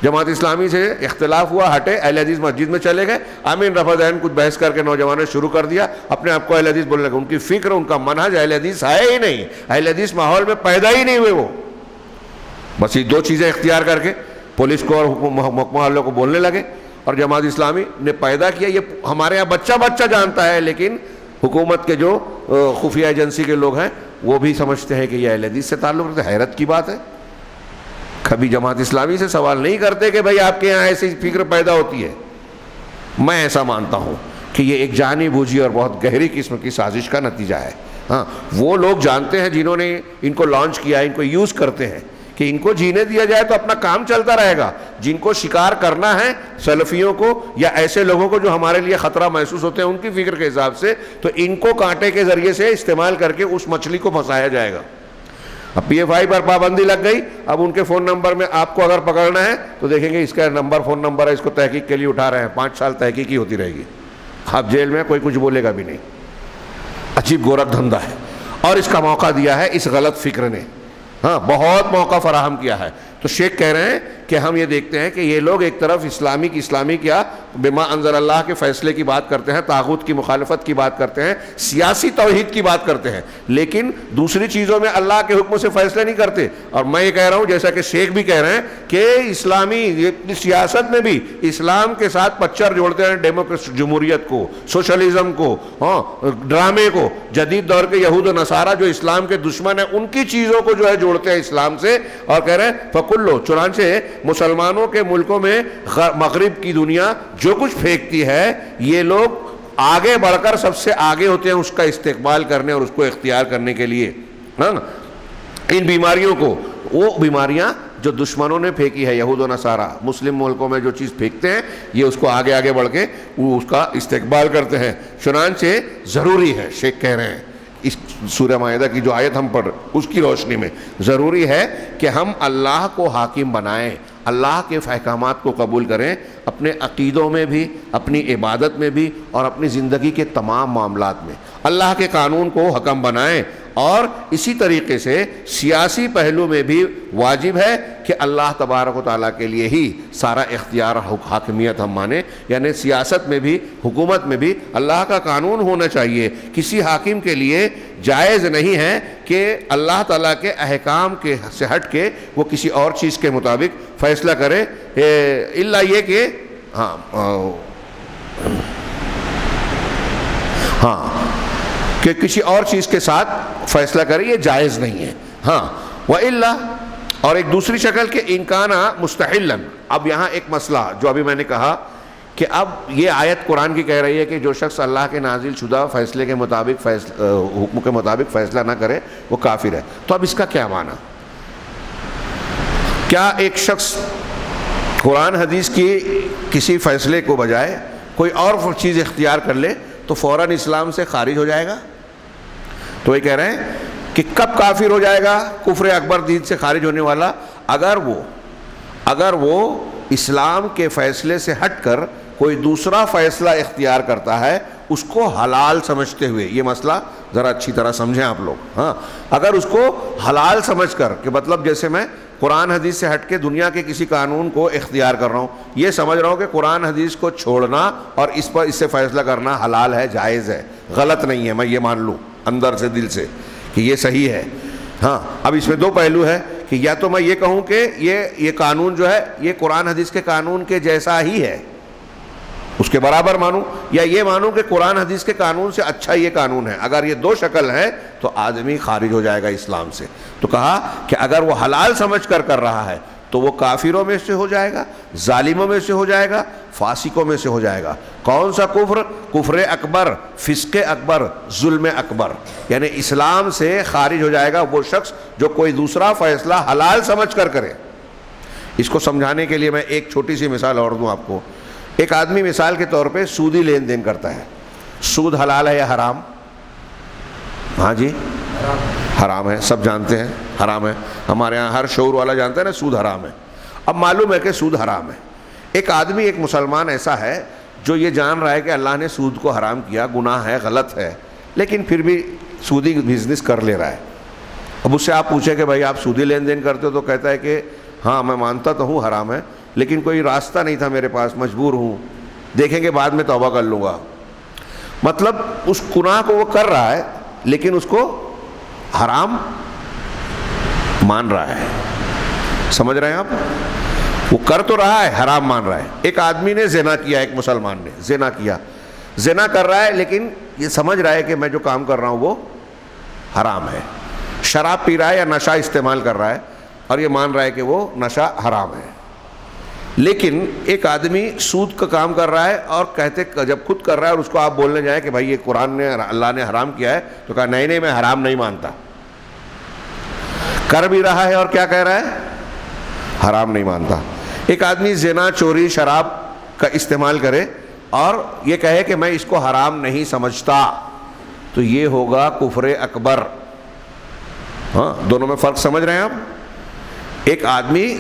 A: جماعت اسلامی سے اختلاف ہوا، ہٹے، اہل حدیث مسجد میں چلے گئے، آمین رفع دین کچھ بحث کر کے نوجوانوں نے شروع کر دیا، اپنے آپ کو اہل حدیث بولنے لگے. ان کی فکر، ان کا منہج اہل حدیث ہے ہی نہیں، اہل حدیث ماحول میں پیدا ہی نہیں ہوئے. وہ بس یہ دو چیزیں اختیار کر کے پولیس کو اور محکمہ والوں کو بولنے لگے. اور جماعت اسلامی نے پیدا کیا، یہ ہمارے یہاں بچہ بچہ جانتا ہے، لیکن حکومت کے جو خفیہ ایجنسی کے لوگ ہیں وہ بھی سمجھتے ہیں کہ یہ اہل حدیث سے تعلق رکھتے. حیرت کی بات ہے، کبھی جماعت اسلامی سے سوال نہیں کرتے کہ بھائی آپ کے یہاں ایسی فکر پیدا ہوتی ہے. میں ایسا مانتا ہوں کہ یہ ایک جانی بوجھی اور بہت گہری قسم کی سازش کا نتیجہ ہے. ہاں، وہ لوگ جانتے ہیں جنہوں نے ان کو لانچ کیا ہے، ان کو یوز کرتے ہیں کہ ان کو جینے دیا جائے تو اپنا کام چلتا رہے گا. جن کو شکار کرنا ہے سلفیوں کو یا ایسے لوگوں کو جو ہمارے لیے خطرہ محسوس ہوتے ہیں ان کی فکر کے حساب سے، تو ان کو کانٹے کے ذریعے سے استعمال کر کے اس مچھلی کو پھنسایا جائے گا. اب پی ایف آئی پر پابندی لگ گئی، اب ان کے فون نمبر میں آپ کو اگر پکڑنا ہے تو دیکھیں گے اس کا نمبر، فون نمبر ہے، اس کو تحقیق کے لیے اٹھا رہے ہیں. 5 سال تحقیق ہی ہوتی رہے گی. اب جیل میں کوئی کچھ بولے گا بھی نہیں. عجیب گورکھ دھندا ہے، اور اس کا موقع دیا ہے اس غلط فکر نے. ہاں، بہت موقع فراہم کیا ہے. تو شیخ کہہ رہے ہیں کہ ہم یہ دیکھتے ہیں کہ یہ لوگ ایک طرف اسلامی کیا بما انزل اللہ کے فیصلے کی بات کرتے ہیں، طاغوت کی مخالفت کی بات کرتے ہیں، سیاسی توحید کی بات کرتے ہیں، لیکن دوسری چیزوں میں اللہ کے حکم سے فیصلے نہیں کرتے. اور میں یہ کہہ رہا ہوں جیسا کہ شیخ بھی کہہ رہے ہیں کہ اسلامی سیاست میں بھی اسلام کے ساتھ پچر جوڑتے ہیں، ڈیموکریسی، جمہوریت کو، سوشلزم کو، ہاں، ڈرامے کو. جدید دور کے یہود و نصارہ جو اسلام کے دشمن ہیں ان کی چیزوں کو جو ہے جوڑتے ہیں اسلام سے، اور کہہ رہے ہیں فکلو. چنانچہ مسلمانوں کے ملکوں میں مغرب کی دنیا جو کچھ پھینکتی ہے، یہ لوگ آگے بڑھ کر سب سے آگے ہوتے ہیں اس کا استقبال کرنے اور اس کو اختیار کرنے کے لیے. ان بیماریوں کو، وہ بیماریاں جو دشمنوں نے پھینکی ہے یہود و نصارہ، مسلم ملکوں میں جو چیز پھینکتے ہیں یہ اس کو آگے بڑھ کے وہ اس کا استقبال کرتے ہیں. چنانچہ ضروری ہے، شیخ کہہ رہے ہیں اس سورہ مائدہ کی جو آیت ہم پڑھ اس کی روشنی میں ضروری ہے کہ ہم اللہ کو حاکم بنائیں، اللہ کے احکامات کو قبول کریں، اپنے عقیدوں میں بھی، اپنی عبادت میں بھی، اور اپنی زندگی کے تمام معاملات میں اللہ کے قانون کو حکم بنائیں. اور اسی طریقے سے سیاسی پہلو میں بھی واجب ہے کہ اللہ تبارک و تعالیٰ کے لیے ہی سارا اختیار، حاکمیت ہم مانیں. یعنی سیاست میں بھی، حکومت میں بھی اللہ کا قانون ہونا چاہیے. کسی حاکم کے لیے جائز نہیں ہے کہ اللہ تعالیٰ کے احکام کے سے ہٹ کے وہ کسی اور چیز کے مطابق فیصلہ کرے، الا یہ کہ کہ کسی اور چیز کے ساتھ فیصلہ کرے، یہ جائز نہیں ہے. ہاں، وَإِلَّا، اور ایک دوسری شکل کہ انکانا مستحلن. اب یہاں ایک مسئلہ جو ابھی میں نے کہا کہ اب یہ آیت قرآن کی کہہ رہی ہے کہ جو شخص اللہ کے نازل شدہ فیصلے کے مطابق حکم کے مطابق فیصلہ نہ کرے وہ کافر ہے. تو اب اس کا کیا معنی؟ کیا ایک شخص قرآن حدیث کی کسی فیصلے کو بجائے کوئی اور چیز اختیار کر لے تو فوراً اسلام سے خارج ہو جائے گا؟ تو یہ کہہ رہے ہیں کہ کب کافر ہو جائے گا کفر اکبر دین سے خارج ہونے والا؟ اگر وہ اسلام کے فیصلے سے ہٹ کر کوئی دوسرا فیصلہ اختیار کرتا ہے اس کو حلال سمجھتے ہوئے. یہ مسئلہ ذرا اچھی طرح سمجھیں آپ لوگ. ہاں، اگر اس کو حلال سمجھ کر کہ مطلب جیسے میں قرآن حدیث سے ہٹ کے دنیا کے کسی قانون کو اختیار کر رہا ہوں، یہ سمجھ رہا ہوں کہ قرآن حدیث کو چھوڑنا اور اس سے فیصلہ کرنا حلال ہے، جائز ہے، غلط نہیں ہے، میں یہ مان لوں اندر سے، دل سے کہ یہ صحیح ہے. ہاں، اب اس میں دو پہلو ہے کہ یا تو میں یہ کہوں کہ یہ قانون جو ہے یہ قرآن حدیث کے قانون کے جیسا ہی ہے، اس کے برابر مانوں، یا یہ مانوں کہ قرآن حدیث کے قانون سے اچھا یہ قانون ہے. اگر یہ دو شکل ہے تو آدمی خارج ہو جائے گا اسلام سے. تو کہا کہ اگر وہ حلال سمجھ کر رہا ہے تو وہ کافروں میں سے ہو جائے گا، ظالموں میں سے ہو جائے گا، فاسقوں میں سے ہو جائے گا. کون سا کفر؟ کفر اکبر، فسق اکبر، ظلم اکبر. یعنی اسلام سے خارج ہو جائے گا وہ شخص جو کوئی دوسرا فیصلہ حلال سمجھ کر کرے. اس کو سمجھانے کے لیے میں ایک چھوٹی سی مثال اور دوں آپ کو. ایک آدمی مثال کے طور پہ سودی لین دین کرتا ہے. سود حلال ہے یا حرام؟ ہاں جی، حرام ہے، سب جانتے ہیں حرام ہے. ہمارے ہاں ہر شعور والا جانتا ہے نا سود حرام ہے. اب معلوم ہے کہ سود حرام ہے. ایک آدمی، ایک مسلمان ایسا ہے جو یہ جان رہا ہے کہ اللہ نے سود کو حرام کیا، گناہ ہے، غلط ہے، لیکن پھر بھی سودی بزنس کر لے رہا ہے. اب اس سے آپ پوچھیں کہ بھائی آپ سودی لین دین کرتے ہو تو کہتا ہے کہ ہاں میں مانتا تو ہوں حرام ہے، لیکن کوئی راستہ نہیں تھا میرے پاس، مجبور ہوں، دیکھیں گے بعد میں توبہ کر لوں گا. مطلب اس گناہ کو وہ کر رہا ہے لیکن اس کو حرام مان رہا ہے. سمجھ رہے ہیں آپ؟ وہ کر تو رہا ہے، حرام مان رہا ہے. ایک آدمی نے زنا کیا، ایک مسلمان نے زنا کیا، زنا کر رہا ہے لیکن یہ سمجھ رہا ہے کہ میں جو کام کر رہا ہوں وہ حرام ہے. شراب پی رہا ہے یا نشہ استعمال کر رہا ہے اور یہ مان رہا ہے کہ وہ نشہ حرام ہے. لیکن ایک آدمی سود کا کام کر رہا ہے اور کہتے جب خود کر رہا ہے اور اس کو آپ بولنے جائیں کہ بھائی یہ قرآن نے اللہ نے حرام کیا ہے، تو کہا نہیں نہیں میں حرام نہیں مانتا. کر بھی رہا ہے اور کیا کہہ رہا ہے؟ حرام نہیں مانتا. ایک آدمی زنا، چوری، شراب کا استعمال کرے اور یہ کہے کہ میں اس کو حرام نہیں سمجھتا، تو یہ ہوگا کفر اکبر. ہاں، دونوں میں فرق سمجھ رہے ہیں آپ؟ ایک آدمی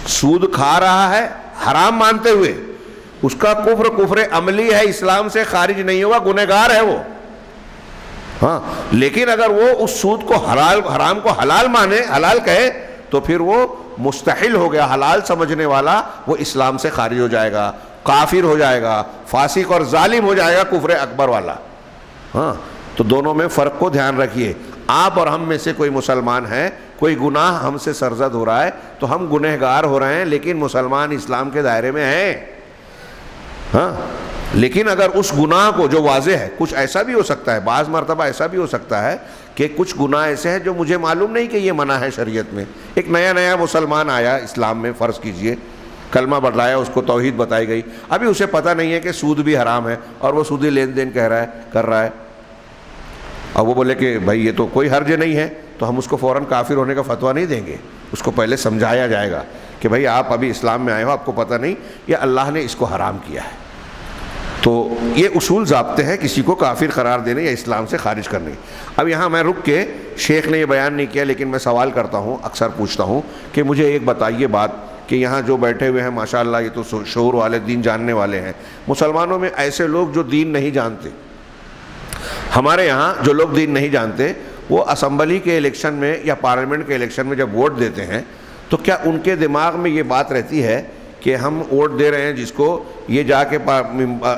A: سود کھا رہا ہے حرام مانتے ہوئے، اس کا کفر عملی ہے، اسلام سے خارج نہیں ہوگا، گنہگار ہے وہ. ہاں، لیکن اگر وہ اس سود کو حرام کو حلال مانے، حلال کہے، تو پھر وہ مستحل ہو گیا. حلال سمجھنے والا وہ اسلام سے خارج ہو جائے گا، کافر ہو جائے گا، فاسق اور ظالم ہو جائے گا، کفر اکبر والا. ہاں، تو دونوں میں فرق کو دھیان رکھیے. آپ اور ہم میں سے کوئی مسلمان ہے، کوئی گناہ ہم سے سرزد ہو رہا ہے تو ہم گنہگار ہو رہے ہیں، لیکن مسلمان اسلام کے دائرے میں ہیں. ہاں، لیکن اگر اس گناہ کو جو واضح ہے، کچھ ایسا بھی ہو سکتا ہے، بعض مرتبہ ایسا بھی ہو سکتا ہے کہ کچھ گناہ ایسے ہیں جو مجھے معلوم نہیں کہ یہ منع ہے شریعت میں. ایک نیا مسلمان آیا اسلام میں، فرض کیجئے کلمہ بتلایا، اس کو توحید بتائی گئی، ابھی اسے پتہ نہیں ہے کہ سود بھی حرام ہے اور وہ سودی لین دین کر رہا ہے، اور وہ بولے کہ بھائی یہ تو کوئی حرج نہیں ہے، تو ہم اس کو فوراً کافر ہونے کا فتویٰ نہیں دیں گے. اس کو پہلے سمجھایا جائے گا کہ بھائی آپ ابھی اسلام میں آئے ہو، آپ کو پتہ نہیں یا اللہ نے اس کو حرام کیا ہے. تو یہ اصول ضابطے ہیں کسی کو کافر قرار دینے یا اسلام سے خارج کرنے. اب یہاں میں رک کے، شیخ نے یہ بیان نہیں کیا لیکن میں سوال کرتا ہوں، اکثر پوچھتا ہوں کہ مجھے ایک بتائیے بات کہ یہاں جو بیٹھے ہوئے ہیں ماشاءاللہ یہ تو شعور والے، دین جاننے والے ہیں. مسلمانوں میں ایسے لوگ جو دین نہیں جانتے، ہمارے یہاں جو لوگ دین نہیں جانتے، وہ اسمبلی کے الیکشن میں یا پارلیمنٹ کے الیکشن میں جب ووٹ دیتے ہیں تو کیا ان کے دماغ میں یہ بات رہتی ہے کہ ہم ووٹ دے رہے ہیں جس کو، یہ جا کے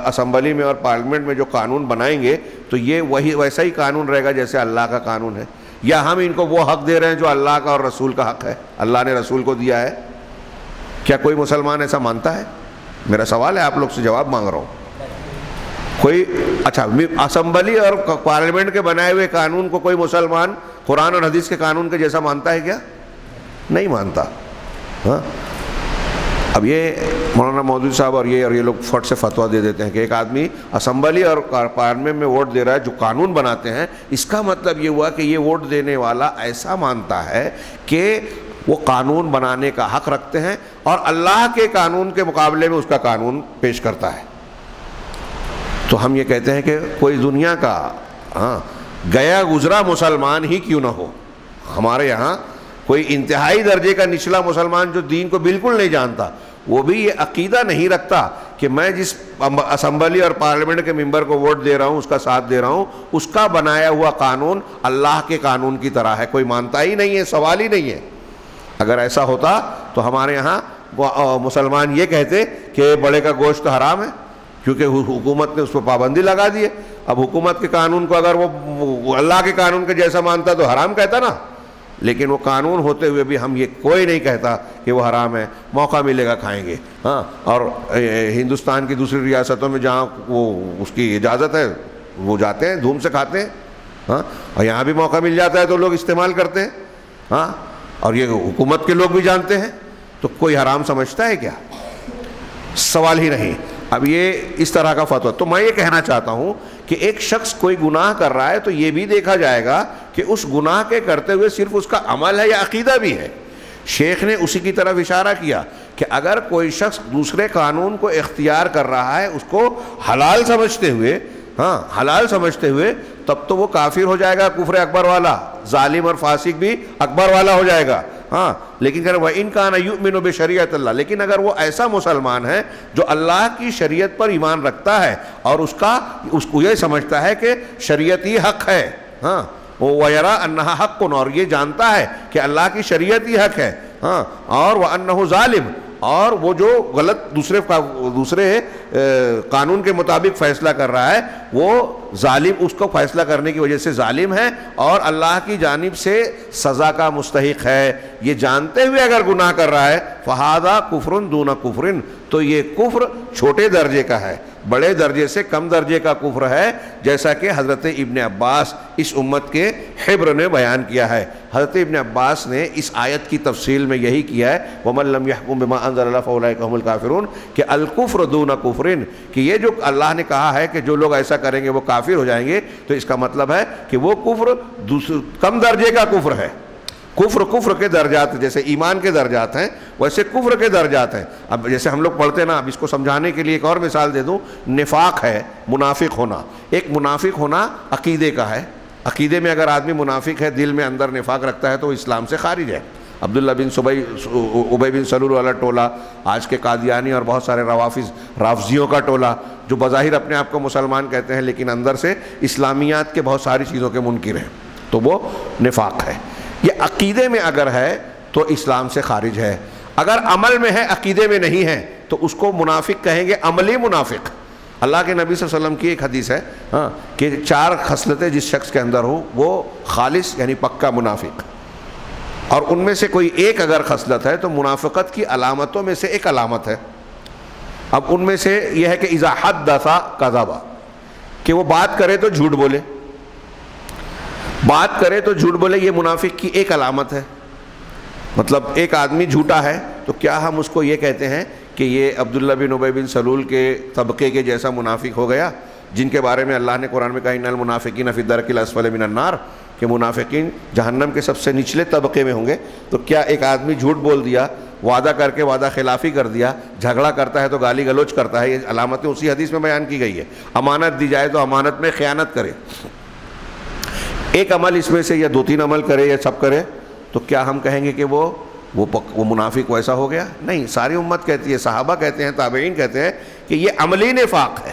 A: اسمبلی میں اور پارلیمنٹ میں جو قانون بنائیں گے تو یہ ویسا ہی قانون رہے گا جیسے اللہ کا قانون ہے، یا ہم ان کو وہ حق دے رہے ہیں جو اللہ کا اور رسول کا حق ہے، اللہ نے رسول کو دیا ہے؟ کیا کوئی مسلمان ایسا مانتا ہے؟ میرا سوال ہے، آپ لوگ سے جواب مانگ رہا ہوں. کوئی اچھا اسمبلی اور پارلیمنٹ کے بنائے ہوئے قانون کو کوئی مسلمان قرآن اور حدیث کے قانون کے جیسا مانتا ہے کیا؟ نہیں مانتا. ہاں، اب یہ مولانا مودودی صاحب اور یہ لوگ فٹ سے فتویٰ دے دیتے ہیں کہ ایک آدمی اسمبلی اور پارلیمنٹ میں ووٹ دے رہا ہے، جو قانون بناتے ہیں، اس کا مطلب یہ ہوا کہ یہ ووٹ دینے والا ایسا مانتا ہے کہ وہ قانون بنانے کا حق رکھتے ہیں اور اللہ کے قانون کے مقابلے میں اس کا قانون پیش کرتا ہے. تو ہم یہ کہتے ہیں کہ کوئی دنیا کا گیا گزرا مسلمان ہی کیوں نہ ہو، ہمارے یہاں کوئی انتہائی درجے کا نچلا مسلمان جو دین کو بالکل نہیں جانتا، وہ بھی یہ عقیدہ نہیں رکھتا کہ میں جس اسمبلی اور پارلیمنٹ کے ممبر کو ووٹ دے رہا ہوں، اس کا ساتھ دے رہا ہوں، اس کا بنایا ہوا قانون اللہ کے قانون کی طرح ہے، کوئی مانتا ہی نہیں ہے، سوال ہی نہیں ہے. اگر ایسا ہوتا تو ہمارے یہاں مسلمان یہ کہتے کہ بڑے کا گوشت حرام ہے، کیونکہ حکومت نے اس پر پابندی لگا دی ہے. اب حکومت کے قانون کو اگر وہ اللہ کے قانون کے جیسا مانتا تو حرام کہتا نا، لیکن وہ قانون ہوتے ہوئے بھی ہم یہ کوئی نہیں کہتا کہ وہ حرام ہے، موقع ملے گا کھائیں گے. ہاں، اور ہندوستان کی دوسری ریاستوں میں جہاں وہ اس کی اجازت ہے وہ جاتے ہیں، دھوم سے کھاتے ہیں. ہاں، اور یہاں بھی موقع مل جاتا ہے تو لوگ استعمال کرتے ہیں. ہاں، اور یہ حکومت کے لوگ بھی جانتے ہیں، تو کوئی حرام سمجھتا ہے کیا؟ سوال ہی نہیں. اب یہ اس طرح کا فتویٰ، تو میں یہ کہنا چاہتا ہوں کہ ایک شخص کوئی گناہ کر رہا ہے تو یہ بھی دیکھا جائے گا کہ اس گناہ کے کرتے ہوئے صرف اس کا عمل ہے یا عقیدہ بھی ہے. شیخ نے اسی کی طرف اشارہ کیا کہ اگر کوئی شخص دوسرے قانون کو اختیار کر رہا ہے اس کو حلال سمجھتے ہوئے، حلال سمجھتے ہوئے، تب تو وہ کافر ہو جائے گا، کفر اکبر والا، ظالم اور فاسق بھی اکبر والا ہو جائے گا. لیکن کہ وَإِن كَانَ يُؤْمِنُ بِشَرِيعَةِ اللَّهِ، لیکن اگر وہ ایسا مسلمان ہے جو اللہ کی شریعت پر ایمان رکھتا ہے اور اس کو یہ سمجھتا ہے کہ شریعت ہی حق ہے، وَيَرَىٰ أَنَّهَا حَقٌّ، اور یہ جانتا ہے کہ اللہ کی شریعت ہی حق ہے، اور وَأَنَّهُ ظالم، اور وہ جو غلط دوسرے قانون کے مطابق فیصلہ کر رہا ہے وہ ظالم، اس کو فیصلہ کرنے کی وجہ سے ظالم ہے اور اللہ کی جانب سے سزا کا مستحق ہے، یہ جانتے ہوئے اگر گناہ کر رہا ہے فہذا کفر دون کفر، تو یہ کفر چھوٹے درجے کا ہے، بڑے درجے سے کم درجے کا کفر ہے، جیسا کہ حضرت ابن عباس اس امت کے حبر نے بیان کیا ہے۔ حضرت ابن عباس نے اس آیت کی تفصیل میں یہی کیا ہے وَمَن لَّمْ يَحْكُم بِمَا أَنزَلَ اللَّهُ فَأُولَٰئِكَ هُمُ الْكَافِرُونَ، کہ الکفر دون کفر، کہ یہ جو اللہ نے کہا ہے کہ جو لوگ ایسا کریں گے وہ کافر ہو جائیں گے، تو اس کا مطلب ہے کہ وہ کفر کم درجے کا کفر ہے۔ کفر کے درجات، جیسے ایمان کے درجات ہیں ویسے کفر کے درجات ہیں۔ اب جیسے ہم لوگ پڑھتے ہیں نا، اب اس کو سمجھانے کے لیے ایک اور مثال دے دوں، نفاق ہے، منافق ہونا۔ ایک منافق ہونا عقیدے کا ہے، عقیدے میں اگر آدمی منافق ہے، دل میں اندر نفاق رکھتا ہے تو وہ اسلام سے خارج ہے۔ عبداللہ بن ابی بن سلول والا ٹولہ، آج کے قادیانی اور بہت سارے رافضیوں کا ٹولہ جو بظاہر اپنے آپ کو مسلمان کہتے ہیں لیکن اندر سے اسلامیات کے بہت ساری چیزوں کے منکر ہیں، تو وہ نفاق ہے۔ یہ عقیدے میں اگر ہے تو اسلام سے خارج ہے، اگر عمل میں ہے عقیدے میں نہیں ہے تو اس کو منافق کہیں گے، عملی منافق۔ اللہ کے نبی صلی اللہ علیہ وسلم کی ایک حدیث ہے کہ 4 خصلتیں جس شخص کے اندر ہوں وہ خالص یعنی پکا منافق، اور ان میں سے کوئی ایک اگر خصلت ہے تو منافقت کی علامتوں میں سے ایک علامت ہے۔ اب ان میں سے یہ ہے کہ اذا حدث کذب، کہ وہ بات کرے تو جھوٹ بولے، بات کرے تو جھوٹ بولے، یہ منافق کی ایک علامت ہے۔ مطلب ایک آدمی جھوٹا ہے تو کیا ہم اس کو یہ کہتے ہیں کہ یہ عبداللہ بن ابی بن سلول کے طبقے کے جیسا منافق ہو گیا، جن کے بارے میں اللہ نے قرآن میں کہا ان المنافقین فی الدرک الاسفل من النار، کہ منافقین جہنم کے سب سے نچلے طبقے میں ہوں گے؟ تو کیا ایک آدمی جھوٹ بول دیا، وعدہ کر کے وعدہ خلافی کر دیا، جھگڑا کرتا ہے تو گالی گلوچ کرتا ہے، یہ علامتیں اسی حدیث میں بیان کی گئی ہے۔ امانت دی جائے تو امانت میں خیانت کرے، ایک عمل اس میں سے یا 2-3 عمل کرے یا سب کرے، تو کیا ہم کہیں گے کہ وہ منافق ویسا ہو گیا؟ نہیں، ساری امت کہتی ہے، صحابہ کہتے ہیں، تابعین کہتے ہیں کہ یہ عملی نفاق ہے،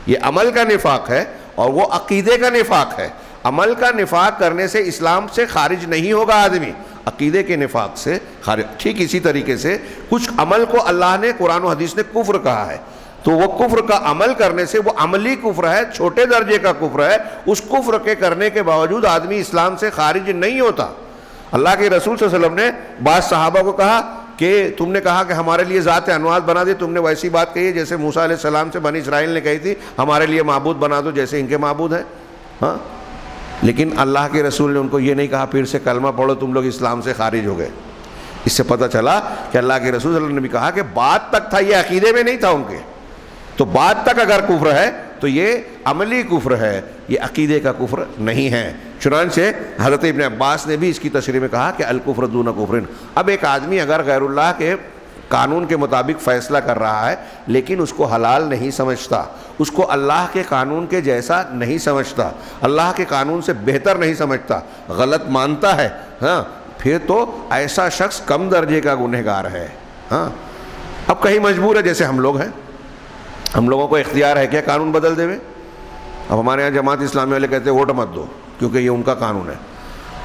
A: یہ عمل کا نفاق ہے اور وہ عقیدے کا نفاق ہے۔ عمل کا نفاق کرنے سے اسلام سے خارج نہیں ہوگا آدمی، عقیدے کے نفاق سے خارج۔ ٹھیک اسی طریقے سے کچھ عمل کو اللہ نے قرآن و حدیث نے کفر کہا ہے، تو وہ کفر کا عمل کرنے سے وہ عملی کفر ہے، چھوٹے درجے کا کفر ہے، اس کفر کے کرنے کے باوجود آدمی اسلام سے خارج نہیں ہوتا۔ اللہ کے رسول صلی اللہ علیہ وسلم نے بعض صحابہ کو کہا کہ تم نے کہا کہ ہمارے لیے ذات انوات بنا دی، تم نے ویسی بات کہی ہے جیسے موسیٰ علیہ السلام سے بنی اسرائیل نے کہی تھی ہمارے لیے معبود بنا دو جیسے ان کے معبود ہیں۔ ہاں، لیکن اللہ کے رسول نے ان کو یہ نہیں کہا پھر سے کلمہ پڑھو تم لوگ اسلام سے خارج ہو گئے۔ اس سے پتہ چلا کہ اللہ کے رسول صلی اللہ علیہ وسلم نے بھی کہا کہ بات تک تھا، یہ عقیدے میں نہیں تھا ان کے، تو بات تک اگر کفر ہے تو یہ عملی کفر ہے، یہ عقیدے کا کفر نہیں ہے۔ چنانچہ حضرت ابن عباس نے بھی اس کی تشریح میں کہا کہ الکفر دون کفر۔ اب ایک آدمی اگر غیر اللہ کے قانون کے مطابق فیصلہ کر رہا ہے لیکن اس کو حلال نہیں سمجھتا، اس کو اللہ کے قانون کے جیسا نہیں سمجھتا، اللہ کے قانون سے بہتر نہیں سمجھتا، غلط مانتا ہے، ہاں، پھر تو ایسا شخص کم درجے کا گنہگار ہے۔ ہاں، اب کہیں مجبور ہے، جیسے ہم لوگ ہیں، ہم لوگوں کو اختیار ہے کیا قانون بدل دے؟ اب ہمارے یہاں جماعت اسلامی والے کہتے ہیں ووٹ مت دو کیونکہ یہ ان کا قانون ہے۔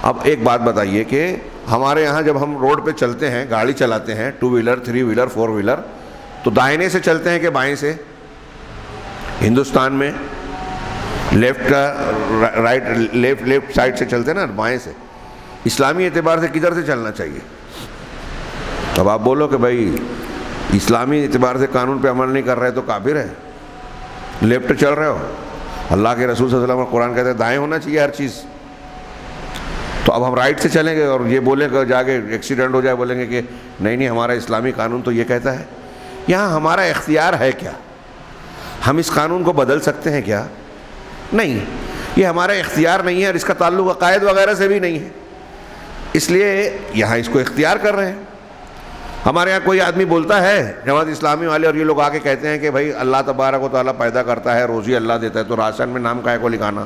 A: اب ایک بات بتائیے کہ ہمارے یہاں جب ہم روڈ پہ چلتے ہیں، گاڑی چلاتے ہیں، 2 ویلر 3 ویلر 4 ویلر، تو دائنے سے چلتے ہیں کہ بائیں سے؟ ہندوستان میں لیفٹ رائٹ لیفٹ سائڈ سے چلتے ہیں نا، بائیں سے۔ اسلامی اعتبار سے کدھر سے چلنا چاہیے؟ اب آپ بولو کہ بھائی اسلامی اعتبار سے قانون پہ عمل نہیں کر رہے تو کافر ہے، لیفٹ چل رہے ہو۔ اللہ کے رسول صلی اللہ علیہ وسلم قرآن کہتے ہیں دائیں ہونا چاہیے ہر چیز، تو اب ہم رائٹ سے چلیں گے اور یہ بولیں کہ جا کے ایکسیڈنٹ ہو جائے بولیں گے کہ نہیں ہمارا اسلامی قانون تو یہ کہتا ہے۔ یہاں ہمارا اختیار ہے کیا؟ ہم اس قانون کو بدل سکتے ہیں کیا؟ نہیں، یہ ہمارا اختیار نہیں ہے اور اس کا تعلق عقائد وغیرہ سے بھی نہیں ہے، اس لیے یہاں اس کو اختیار کر رہے ہیں۔ ہمارے یہاں کوئی آدمی بولتا ہے جماعت اسلامی والے اور یہ لوگ آ کے کہتے ہیں کہ بھائی اللہ تبارک و تعالیٰ پیدا کرتا ہے، روزی اللہ دیتا ہے، تو راشن میں نام کائے کو لکھانا؟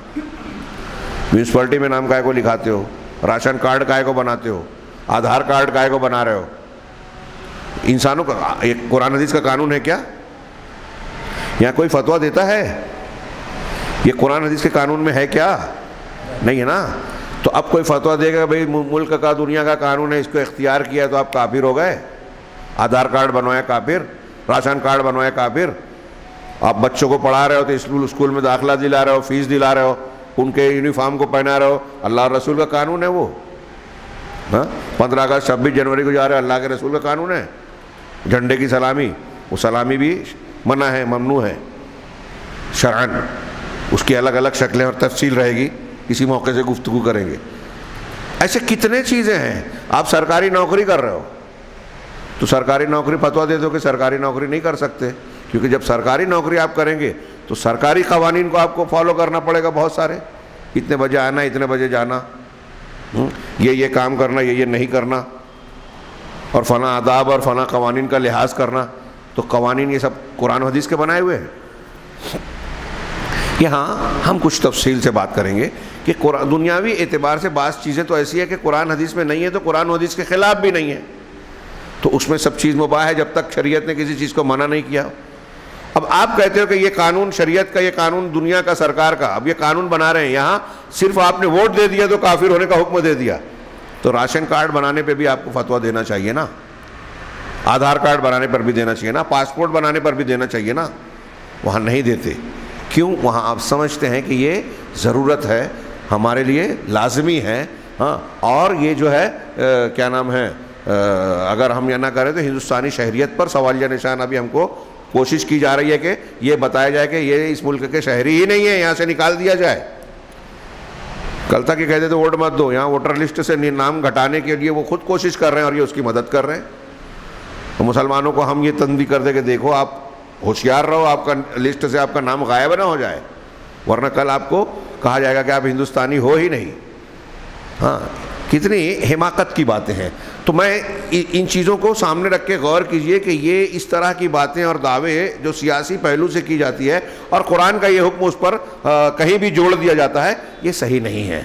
A: میونسپلٹی میں نام کائے کو لکھاتے ہو؟ راشن کارڈ کائے کو بناتے ہو؟ آدھار کارڈ کائے کو بنا رہے ہو؟ انسانوں کا ایک قرآن حدیث کا قانون ہے کیا؟ یہاں کوئی فتویٰ دیتا ہے؟ یہ قرآن حدیث کے قانون میں ہے کیا؟ نہیں ہے نا۔ تو اب کوئی فتویٰ دے گا بھئی ملک کا دنیا کا قانون ہے، اس کو اختیار کیا تو آپ کافر ہو گئے؟ آدھار کارڈ بنوائے کافر، راشن کارڈ بنوائے کافر. آپ بچوں کو پڑھا رہے ہو تو اسکول میں داخلہ دلا رہے ہو، فیس دلا رہے ہو، ان کے یونیفارم کو پہنا رہے ہو. اللہ اور رسول کا قانون ہے وہ. 15 اگست 26 جنوری کو جا رہے ہو، اللہ کے رسول کا قانون ہے. جھنڈے کی سلامی، وہ سلامی بھی منع ہے، ممنوع ہے شرعاً. اس کی الگ الگ شکلیں اور تفصیل رہے گی، کسی موقع سے گفتگو کریں گے. ایسے کتنے چیزیں ہیں. آپ سرکاری نوکری کر رہے ہو تو سرکاری نوکری فتویٰ دے دو کہ سرکاری نوکری نہیں کر سکتے، کیونکہ جب سرکاری نوکری آپ کریں گے تو سرکاری قوانین کو آپ کو فالو کرنا پڑے گا بہت سارے. اتنے بجے آنا، اتنے بجے جانا، یہ کام کرنا، یہ نہیں کرنا، اور فلاں آداب اور فلاں قوانین کا لحاظ کرنا. تو قوانین یہ سب قرآن و حدیث کے بنائے ہوئے ہیں. یہاں ہم کچھ تفصیل سے بات کریں گے کہ دنیاوی اعتبار سے بعض چیزیں تو ایسی ہے کہ قرآن حدیث میں نہیں ہے تو قرآن و حدیث کے خلاف بھی نہیں ہے، تو اس میں سب چیز مباح ہے جب تک شریعت نے کسی چیز کو منع نہیں کیا. اب آپ کہتے ہو کہ یہ قانون شریعت کا، یہ قانون دنیا کا، سرکار کا، اب یہ قانون بنا رہے ہیں، یہاں صرف آپ نے ووٹ دے دیا تو کافر ہونے کا حکم دے دیا. تو راشن کارڈ بنانے پہ بھی آپ کو فتویٰ دینا چاہیے نا، آدھار کارڈ بنانے پر بھی دینا چاہیے نا، پاسپورٹ بنانے پر بھی دینا چاہیے نا. وہاں نہیں دیتے. کیوں؟ وہاں آپ سمجھتے ہیں کہ یہ ضرورت ہے، ہمارے لیے لازمی ہے. ہاں، اور یہ جو ہے کیا نام ہے، اگر ہم یہ نہ کریں تو ہندوستانی شہریت پر سوالیہ نشان. ابھی ہم کو کوشش کی جا رہی ہے کہ یہ بتایا جائے کہ یہ اس ملک کے شہری ہی نہیں ہے، یہاں سے نکال دیا جائے. کل تک یہ کہتے تھے ووٹ مت دو، یہاں ووٹر لسٹ سے نام گھٹانے کے لیے وہ خود کوشش کر رہے ہیں اور یہ اس کی مدد کر رہے ہیں. تو مسلمانوں کو ہم یہ تنبیہ کر دیں کہ دیکھو آپ ہوشیار رہو، آپ کا لسٹ سے آپ کا نام غائب نہ ہو جائے، ورنہ کل آپ کو کہا جائے گا کہ آپ ہندوستانی ہو ہی نہیں. ہاں، کتنی حماقت کی باتیں ہیں. تو میں ان چیزوں کو سامنے رکھ کے غور کیجئے کہ یہ اس طرح کی باتیں اور دعوے جو سیاسی پہلو سے کی جاتی ہے اور قرآن کا یہ حکم اس پر کہیں بھی جوڑ دیا جاتا ہے، یہ صحیح نہیں ہے.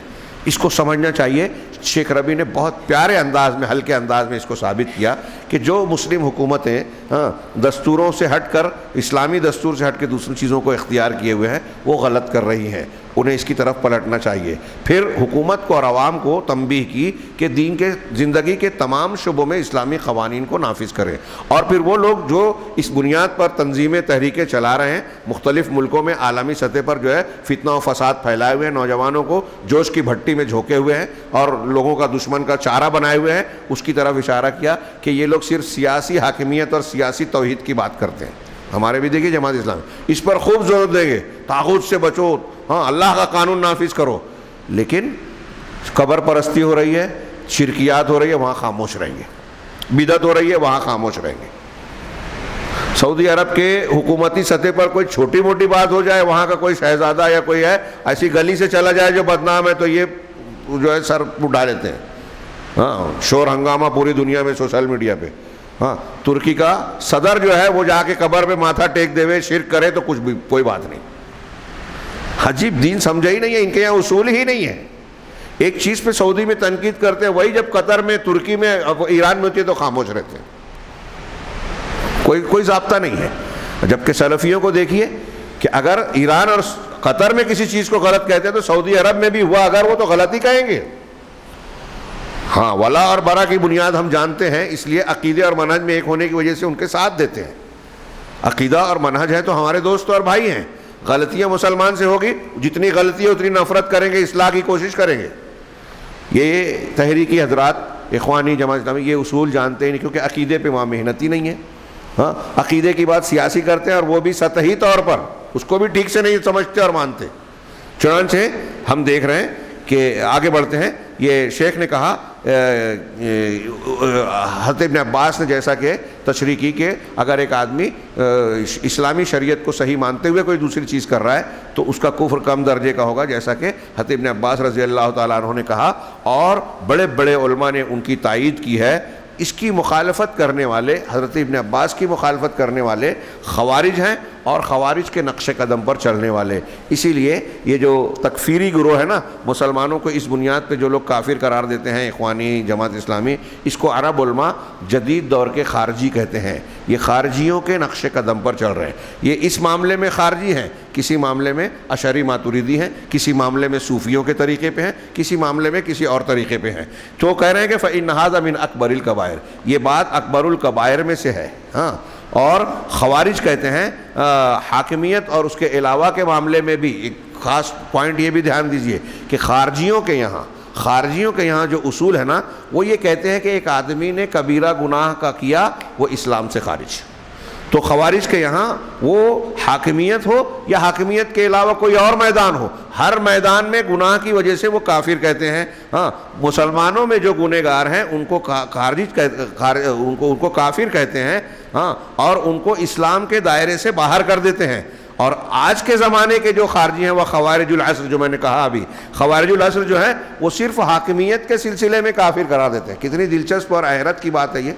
A: اس کو سمجھنا چاہیے. شیخ ربیع نے بہت پیارے انداز میں، ہلکے انداز میں اس کو ثابت کیا کہ جو مسلم حکومتیں دستوروں سے ہٹ کر، اسلامی دستور سے ہٹ کے دوسری چیزوں کو اختیار کیے ہوئے ہیں، وہ غلط کر رہی ہیں. انہیں اس کی طرف پلٹنا چاہیے. پھر حکومت کو اور عوام کو تنبیہ کی کہ دین کے، زندگی کے تمام شعبوں میں اسلامی قوانین کو نافذ کریں. اور پھر وہ لوگ جو اس بنیاد پر تنظیمیں، تحریکیں چلا رہے ہیں، مختلف ملکوں میں عالمی سطح پر جو ہے فتنہ و فساد پھیلائے ہوئے ہیں، نوجوانوں کو جوش کی بھٹی میں جھونکے ہوئے ہیں اور لوگوں کا دشمن کا چارہ بنائے ہوئے ہیں، اس کی طرف اشارہ کیا کہ یہ لوگ صرف سیاسی حاکمیت اور سیاسی توحید کی بات کرتے ہیں. ہمارے بھی دیکھیے جماعت اسلامی اس پر خوب زور دیں گے، طاغوت سے بچو، ہاں اللہ کا قانون نافذ کرو. لیکن قبر پرستی ہو رہی ہے، شرکیات ہو رہی ہے، وہاں خاموش رہیں گے. بدعت ہو رہی ہے، وہاں خاموش رہیں گے. سعودی عرب کے حکومتی سطح پر کوئی چھوٹی موٹی بات ہو جائے، وہاں کا کوئی شہزادہ یا کوئی ہے ایسی گلی سے چلا جائے جو بدنام ہے، تو یہ جو ہے سر اٹھا لیتے ہیں. ہاں، شور ہنگامہ پوری دنیا میں سوشل میڈیا پہ. ہاں، ترکی کا صدر جو ہے وہ جا کے قبر پہ ماتھا ٹیک دے ہوئے شرک کرے تو کچھ بھی کوئی بات نہیں. عجیب دین سمجھا ہی نہیں ہے، ان کے یہاں اصول ہی نہیں ہے. ایک چیز پہ سعودی میں تنقید کرتے ہیں، وہی جب قطر میں، ترکی میں، ایران میں ہوتی ہے تو خاموش رہتے ہیں. کوئی ضابطہ نہیں ہے. جبکہ سلفیوں کو دیکھیے کہ اگر ایران اور قطر میں کسی چیز کو غلط کہتے ہیں تو سعودی عرب میں بھی ہوا اگر وہ تو غلط ہی کہیں گے. ہاں، ولا اور برا کی بنیاد ہم جانتے ہیں، اس لیے عقیدے اور منہج میں ایک ہونے کی وجہ سے ان کے ساتھ دیتے ہیں. عقیدہ اور منہج ہے تو ہمارے دوست اور بھائی ہیں. غلطیاں مسلمان سے ہوگی، جتنی غلطی ہے اتنی نفرت کریں گے، اصلاح کی کوشش کریں گے. یہ تحریکی حضرات، اخوانی، جماعت اسلامی یہ اصول جانتے ہیں کیونکہ عقیدے پہ وہاں محنت ہی نہیں ہے. ہاں، عقیدے کی بات سیاسی کرتے ہیں اور وہ بھی سطحی طور پر، اس کو بھی ٹھیک سے نہیں سمجھتے اور مانتے. چنانچہ ہم دیکھ رہے ہیں کہ آگے بڑھتے ہیں. یہ شیخ نے کہا، حضرت ابن عباس نے جیسا کہ تشریح کی کہ اگر ایک آدمی اسلامی شریعت کو صحیح مانتے ہوئے کوئی دوسری چیز کر رہا ہے تو اس کا کفر کم درجے کا ہوگا، جیسا کہ حضرت ابن عباس رضی اللہ تعالیٰ عنہ نے کہا. اور بڑے بڑے علماء نے ان کی تائید کی ہے. اس کی مخالفت کرنے والے، حضرت ابن عباس کی مخالفت کرنے والے خوارج ہیں اور خوارج کے نقش قدم پر چلنے والے. اسی لیے یہ جو تکفیری گروہ ہے نا، مسلمانوں کو اس بنیاد پہ جو لوگ کافر قرار دیتے ہیں، اخوانی، جماعت اسلامی، اس کو عرب علماء جدید دور کے خارجی کہتے ہیں. یہ خارجیوں کے نقش قدم پر چل رہے ہیں. یہ اس معاملے میں خارجی ہیں، کسی معاملے میں اشعری ماتریدی ہیں، کسی معاملے میں صوفیوں کے طریقے پہ ہیں، کسی معاملے میں کسی اور طریقے پہ ہیں. تو کہہ رہے ہیں کہ فَإِنَّ هَذَا مِنْ أَكْبَرِ الْكَبَائِرِ، یہ بات اکبر الکبائر میں سے ہے. ہاں، اور خوارج کہتے ہیں حاکمیت اور اس کے علاوہ کے معاملے میں بھی ایک خاص پوائنٹ یہ بھی دھیان دیجئے کہ خارجیوں کے یہاں جو اصول ہے نا، وہ یہ کہتے ہیں کہ ایک آدمی نے کبیرہ گناہ کا کیا وہ اسلام سے خارج. تو خوارج کے یہاں وہ حاکمیت ہو یا حاکمیت کے علاوہ کوئی اور میدان ہو، ہر میدان میں گناہ کی وجہ سے وہ کافر کہتے ہیں. ہاں، مسلمانوں میں جو گنہگار ہیں ان کو ان کو کافر کہتے ہیں. ہاں، اور ان کو اسلام کے دائرے سے باہر کر دیتے ہیں. اور آج کے زمانے کے جو خارجی ہیں وہ خوارج العصر، جو میں نے کہا ابھی، خوارج العصر جو ہے وہ صرف حاکمیت کے سلسلے میں کافر قرار دیتے ہیں. کتنی دلچسپ اور حیرت کی بات ہے یہ.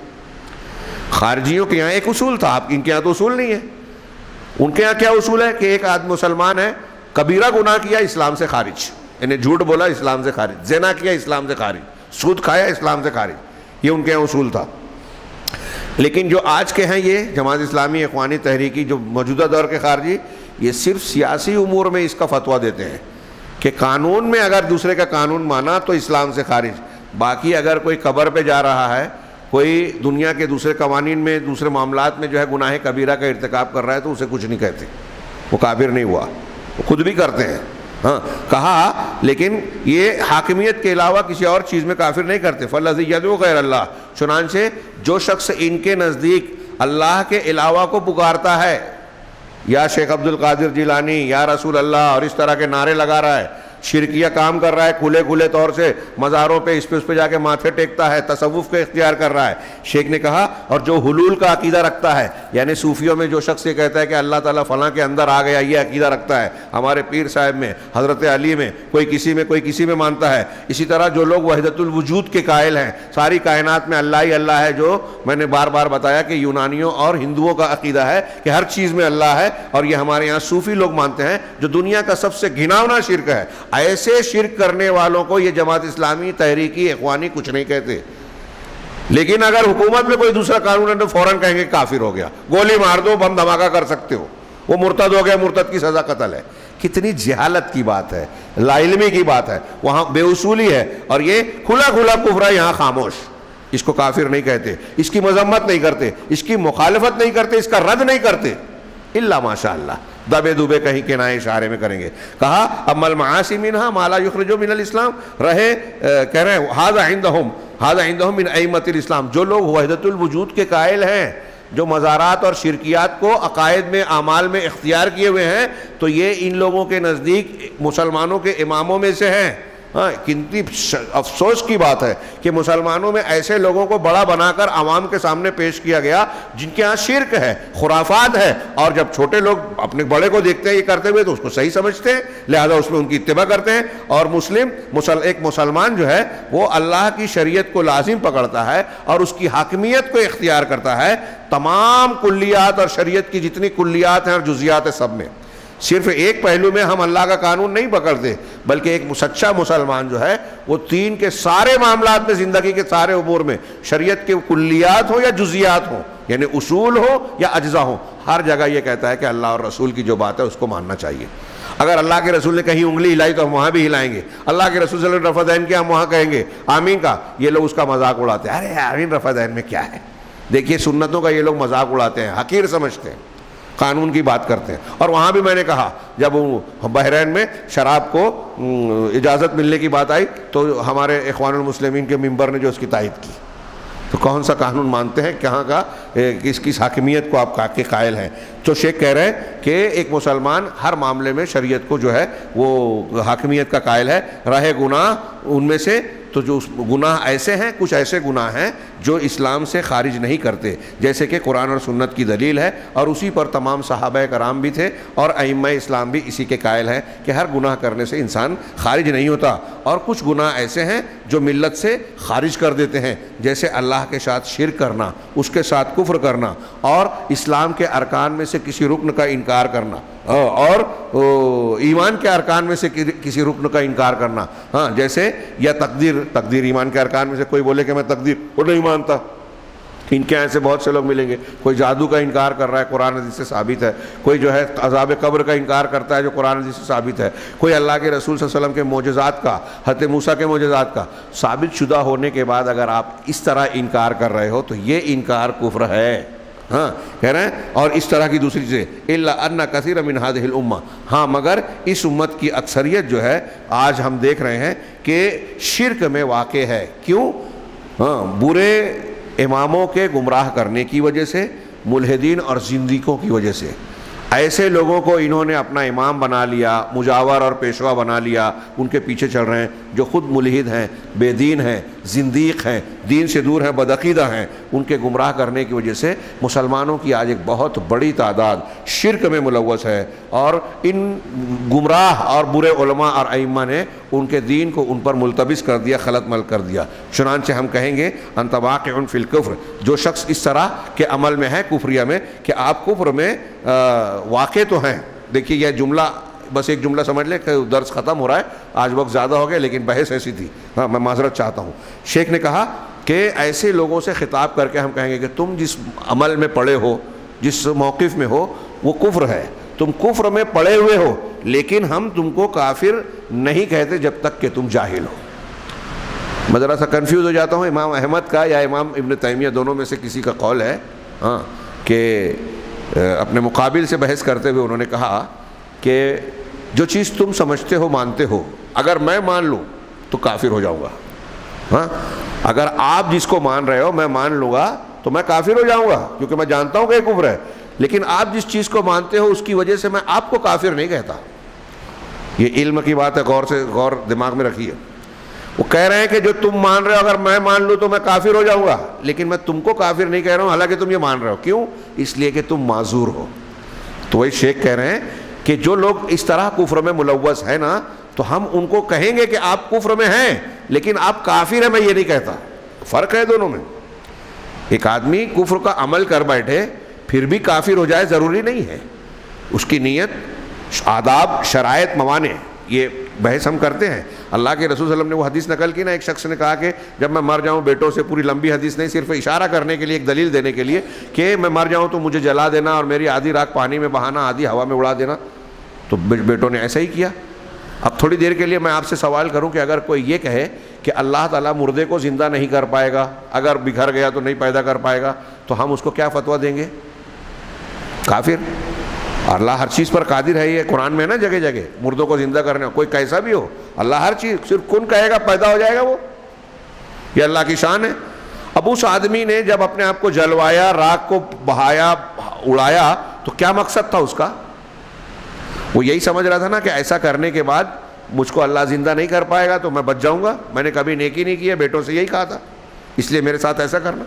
A: خارجیوں کے یہاں ایک اصول تھا، ان کے یہاں تو اصول نہیں ہے. ان کے یہاں کیا اصول ہے کہ ایک آدمی مسلمان ہے، کبیرہ گناہ کیا اسلام سے خارج، یعنی جھوٹ بولا اسلام سے خارج، زنا کیا اسلام سے خارج، سود کھایا اسلام سے خارج. یہ ان کے یہاں اصول تھا. لیکن جو آج کے ہیں یہ جماعت اسلامی، اخوانی، تحریکی، جو موجودہ دور کے خارجی، یہ صرف سیاسی امور میں اس کا فتویٰ دیتے ہیں کہ قانون میں اگر دوسرے کا قانون مانا تو اسلام سے خارج. باقی اگر کوئی قبر پہ جا رہا ہے، کوئی دنیا کے دوسرے قوانین میں، دوسرے معاملات میں جو ہے گناہ کبیرہ کا ارتکاب کر رہا ہے تو اسے کچھ نہیں کہتے، وہ کافر نہیں ہوا. وہ خود بھی کرتے ہیں. ہاں، کہا لیکن یہ حاکمیت کے علاوہ کسی اور چیز میں کافر نہیں کرتے. فَالَّذِي يَدْعُو غَيْرَ اللَّهِ، چنانچہ جو شخص ان کے نزدیک اللہ کے علاوہ کو پکارتا ہے، یا شیخ عبد القادر جیلانی، یا رسول اللہ، اور اس طرح کے نعرے لگا رہا ہے، شرکیہ کام کر رہا ہے، کھلے طور سے مزاروں پہ اس پہ جا کے ماتھے ٹیکتا ہے، تصوف کا اختیار کر رہا ہے. شیخ نے کہا اور جو حلول کا عقیدہ رکھتا ہے، یعنی صوفیوں میں جو شخص یہ کہتا ہے کہ اللہ تعالیٰ فلاں کے اندر آ گیا، یہ عقیدہ رکھتا ہے. ہمارے پیر صاحب میں، حضرت علی میں، کوئی کسی میں مانتا ہے. اسی طرح جو لوگ وحدت الوجود کے قائل ہیں، ساری کائنات میں اللہ ہی اللہ ہے، جو میں نے بار بار بتایا کہ یونانیوں اور ہندوؤں کا عقیدہ ہے کہ ہر چیز میں اللہ ہے. اور یہ ہمارے یہاں صوفی لوگ مانتے ہیں، جو دنیا کا سب سے گھناؤنا شرک ہے. ایسے شرک کرنے والوں کو یہ جماعت اسلامی، تحریکی، اخوانی کچھ نہیں کہتے. لیکن اگر حکومت میں کوئی دوسرا قانون ہے تو فوراً کہیں گے کافر ہو گیا، گولی مار دو، بم دھماکہ کر سکتے ہو، وہ مرتد ہو گیا، مرتد کی سزا قتل ہے. کتنی جہالت کی بات ہے، لا علمی کی بات ہے. وہاں بے اصولی ہے، اور یہ کھلا کفر ہے. یہاں خاموش، اس کو کافر نہیں کہتے، اس کی مذمت نہیں کرتے، اس کی مخالفت نہیں کرتے، اس کا رد نہیں کرتے، الا ماشاء اللہ دبے دبے کہیں کنائے اشارے میں کریں گے. کہا اما المعاصی منہا ما لا یخرج من الاسلام، کہہ رہے ہیں ھذا عندہم من ائمۃ الاسلام، جو لوگ وحدت الوجود کے قائل ہیں، جو مزارات اور شرکیات کو عقائد میں، اعمال میں اختیار کیے ہوئے ہیں، تو یہ ان لوگوں کے نزدیک مسلمانوں کے اماموں میں سے ہیں. ہاں، کتنی افسوس کی بات ہے کہ مسلمانوں میں ایسے لوگوں کو بڑا بنا کر عوام کے سامنے پیش کیا گیا جن کے ہاں شرک ہے، خرافات ہے، اور جب چھوٹے لوگ اپنے بڑے کو دیکھتے ہیں یہ کرتے ہوئے تو اس کو صحیح سمجھتے ہیں، لہذا اس میں ان کی اتباع کرتے ہیں. اور ایک مسلمان جو ہے وہ اللہ کی شریعت کو لازم پکڑتا ہے اور اس کی حاکمیت کو اختیار کرتا ہے تمام کلیات اور شریعت کی جتنی کلیات ہیں اور جزیات ہیں سب میں. صرف ایک پہلو میں ہم اللہ کا قانون نہیں پکڑتے، بلکہ ایک سچا مسلمان جو ہے وہ دین کے سارے معاملات میں، زندگی کے سارے امور میں، شریعت کے کلیات ہوں یا جزیات ہوں، یعنی اصول ہو یا اجزا ہوں، ہر جگہ یہ کہتا ہے کہ اللہ اور رسول کی جو بات ہے اس کو ماننا چاہیے. اگر اللہ کے رسول نے کہیں انگلی ہلائی تو ہم وہاں بھی ہلائیں گے. اللہ کے رسول صلی اللہ علیہ وسلم رفع دین کیا ہم وہاں کہیں گے آمین کا. یہ لوگ اس کا مذاق اڑاتے ہیں، ارے آمین رفع دین میں کیا ہے. دیکھیے سنتوں کا یہ لوگ مذاق اڑاتے ہیں، حقیر سمجھتے ہیں، قانون کی بات کرتے ہیں. اور وہاں بھی میں نے کہا جب بحرین میں شراب کو اجازت ملنے کی بات آئی تو ہمارے اخوان المسلمین کے ممبر نے جو اس کی تائید کی، تو کون سا قانون مانتے ہیں، کہاں کا، کس حاکمیت کو آپ کے قائل ہیں. تو شیخ کہہ رہے ہیں کہ ایک مسلمان ہر معاملے میں شریعت کو جو ہے وہ حاکمیت کا قائل ہے. راہ گناہ ان میں سے تو جو گناہ ایسے ہیں، کچھ ایسے گناہ ہیں جو اسلام سے خارج نہیں کرتے، جیسے کہ قرآن اور سنت کی دلیل ہے، اور اسی پر تمام صحابہ کرام بھی تھے اور ائمہ اسلام بھی اسی کے قائل ہیں کہ ہر گناہ کرنے سے انسان خارج نہیں ہوتا، اور کچھ گناہ ایسے ہیں جو ملت سے خارج کر دیتے ہیں، جیسے اللہ کے ساتھ شرک کرنا، اس کے ساتھ کفر کرنا، اور اسلام کے ارکان میں سے کسی رکن کا انکار کرنا، اور ایمان کے ارکان میں سے کسی رکن کا انکار کرنا، ہاں جیسے یا تقدیر ایمان کے ارکان میں سے کوئی بولے کہ میں تقدیر کو نہیں مانتا، ان کے ایسے بہت سے لوگ ملیں گے، کوئی جادو کا انکار کر رہا ہے، قرآن حدیث سے ثابت ہے، کوئی جو ہے عذاب قبر کا انکار کرتا ہے جو قرآن حدیث سے ثابت ہے، کوئی اللہ کے رسول صلی اللہ علیہ وسلم کے معجزات کا، حضرت موسیٰ کے معجزات کا ثابت شدہ ہونے کے بعد اگر آپ اس طرح انکار کر رہے ہو تو یہ انکار کفر ہے، ہاں کہہ رہے ہیں۔ اور اس طرح کی دوسری چیزیں الا ان کثیر من هذه الامه، ہاں مگر اس امت کی اکثریت جو ہے آج ہم دیکھ رہے ہیں کہ شرک میں واقع ہے، کیوں؟ ہاں برے اماموں کے گمراہ کرنے کی وجہ سے، ملحدین اور زندیقوں کی وجہ سے، ایسے لوگوں کو انہوں نے اپنا امام بنا لیا، مجاور اور پیشوا بنا لیا، ان کے پیچھے چل رہے ہیں، جو خود ملحد ہیں، بے دین ہیں، زندیق ہیں، دین سے دور ہیں، بدعقیدہ ہیں، ان کے گمراہ کرنے کی وجہ سے مسلمانوں کی آج ایک بہت بڑی تعداد شرک میں ملوث ہے، اور ان گمراہ اور برے علماء اور ائمہ نے ان کے دین کو ان پر ملتبس کر دیا، خلط مل کر دیا۔ چنانچہ ہم کہیں گے انت واقع فی الکفر، جو شخص اس طرح کے عمل میں ہے کفریہ میں کہ آپ کفر میں واقع تو ہیں۔ دیکھیے یہ جملہ، بس ایک جملہ سمجھ لیں کہ درس ختم ہو رہا ہے، آج وقت زیادہ ہو گیا لیکن بحث ایسی تھی، ہاں میں معذرت چاہتا ہوں۔ شیخ نے کہا کہ ایسے لوگوں سے خطاب کر کے ہم کہیں گے کہ تم جس عمل میں پڑے ہو، جس موقف میں ہو، وہ کفر ہے، تم کفر میں پڑے ہوئے ہو، لیکن ہم تم کو کافر نہیں کہتے جب تک کہ تم جاہل ہو۔ میں ذرا سا کنفیوز ہو جاتا ہوں، امام احمد کا یا امام ابن تیمیہ دونوں میں سے کسی کا قول ہے، ہاں کہ اپنے مقابل سے بحث کرتے ہوئے انہوں نے کہا کہ جو چیز تم سمجھتے ہو مانتے ہو، اگر میں مان لوں تو کافر ہو جاؤں گا، ہاں اگر آپ جس کو مان رہے ہو میں مان لوں گا تو میں کافر ہو جاؤں گا، کیونکہ میں جانتا ہوں کہ یہ کفر ہے، لیکن آپ جس چیز کو مانتے ہو اس کی وجہ سے میں آپ کو کافر نہیں کہتا۔ یہ علم کی بات ہے، غور دماغ میں رکھیے۔ وہ کہہ رہے ہیں کہ جو تم مان رہے ہو اگر میں مان لوں تو میں کافر ہو جاؤں گا، لیکن میں تم کو کافر نہیں کہہ رہا ہوں، حالانکہ تم یہ مان رہے ہو، کیوں؟ اس لیے کہ تم معذور ہو۔ تو وہی شیخ کہہ رہے ہیں کہ جو لوگ اس طرح کفر میں ملوث ہیں نا، تو ہم ان کو کہیں گے کہ آپ کفر میں ہیں لیکن آپ کافر ہیں، میں یہ نہیں کہتا۔ فرق ہے دونوں میں۔ ایک آدمی کفر کا عمل کر بیٹھے پھر بھی کافر ہو جائے ضروری نہیں ہے، اس کی نیت، آداب، شرائط، موانع، یہ بحث ہم کرتے ہیں۔ اللہ کے رسول صلی اللہ علیہ وسلم نے وہ حدیث نقل کی نا، ایک شخص نے کہا کہ جب میں مر جاؤں بیٹوں سے، پوری لمبی حدیث نہیں، صرف اشارہ کرنے کے لیے، ایک دلیل دینے کے لیے کہ میں مر جاؤں تو مجھے جلا دینا اور میری آدھی راکھ پانی میں بہانا، آدھی ہوا میں اڑا دینا۔ تو بیٹوں نے ایسا ہی کیا۔ اب تھوڑی دیر کے لیے میں آپ سے سوال کروں کہ اگر کوئی یہ کہے کہ اللہ تعالیٰ مردے کو زندہ نہیں کر پائے گا، اگر بکھر گیا تو نہیں پیدا کر پائے گا، تو ہم اس کو کیا فتویٰ دیں گے؟ کافر۔ اللہ ہر چیز پر قادر ہے، یہ قرآن میں ہے نا جگہ جگہ، مردوں کو زندہ کرنے، کوئی کیسا بھی ہو، اللہ ہر چیز، صرف کن کہے گا پیدا ہو جائے گا، وہ یہ اللہ کی شان ہے۔ اب اس آدمی نے جب اپنے آپ کو جلوایا، راکھ کو بہایا، اڑایا، تو کیا مقصد تھا اس کا؟ وہ یہی سمجھ رہا تھا نا کہ ایسا کرنے کے بعد مجھ کو اللہ زندہ نہیں کر پائے گا تو میں بچ جاؤں گا، میں نے کبھی نیکی نہیں کی ہے، بیٹوں سے یہی کہا تھا، اس لیے میرے ساتھ ایسا کرنا۔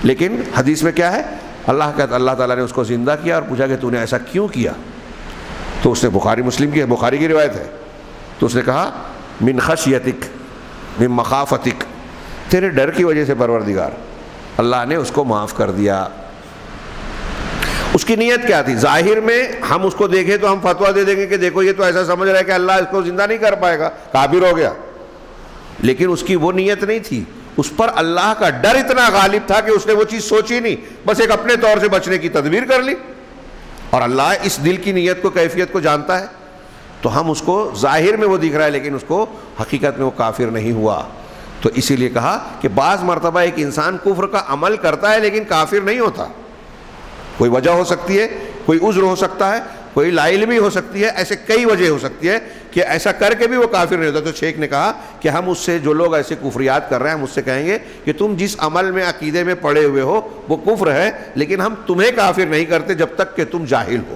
A: لیکن حدیث میں کیا ہے؟ اللہ تعالیٰ نے اس کو زندہ کیا اور پوچھا کہ تو نے ایسا کیوں کیا؟ تو اس نے بخاری کی روایت ہے، تو اس نے کہا من خشیتک، من مخافتک، تیرے ڈر کی وجہ سے پروردگار، اللہ نے اس کو معاف کر دیا۔ اس کی نیت کیا تھی؟ ظاہر میں ہم اس کو دیکھیں تو ہم فتویٰ دے دیں گے کہ دیکھو یہ تو ایسا سمجھ رہا ہے کہ اللہ اس کو زندہ نہیں کر پائے گا، کافر ہو گیا، لیکن اس کی وہ نیت نہیں تھی، اس پر اللہ کا ڈر اتنا غالب تھا کہ اس نے وہ چیز سوچی نہیں، بس ایک اپنے طور سے بچنے کی تدبیر کر لی، اور اللہ اس دل کی نیت کو، کیفیت کو جانتا ہے، تو ہم اس کو ظاہر میں وہ دکھ رہا ہے لیکن اس کو حقیقت میں وہ کافر نہیں ہوا۔ تو اسی لیے کہا کہ بعض مرتبہ ایک انسان کفر کا عمل کرتا ہے لیکن کافر نہیں ہوتا، کوئی وجہ ہو سکتی ہے، کوئی عذر ہو سکتا ہے، کوئی لا علمی ہو سکتی ہے، ایسے کئی وجہ ہو سکتی ہے کہ ایسا کر کے بھی وہ کافر نہیں ہوتا۔ تو شیخ نے کہا کہ ہم اس سے، جو لوگ ایسے کفریات کر رہے ہیں، ہم اس سے کہیں گے کہ تم جس عمل میں، عقیدے میں پڑے ہوئے ہو وہ کفر ہے، لیکن ہم تمہیں کافر نہیں کرتے جب تک کہ تم جاہل ہو۔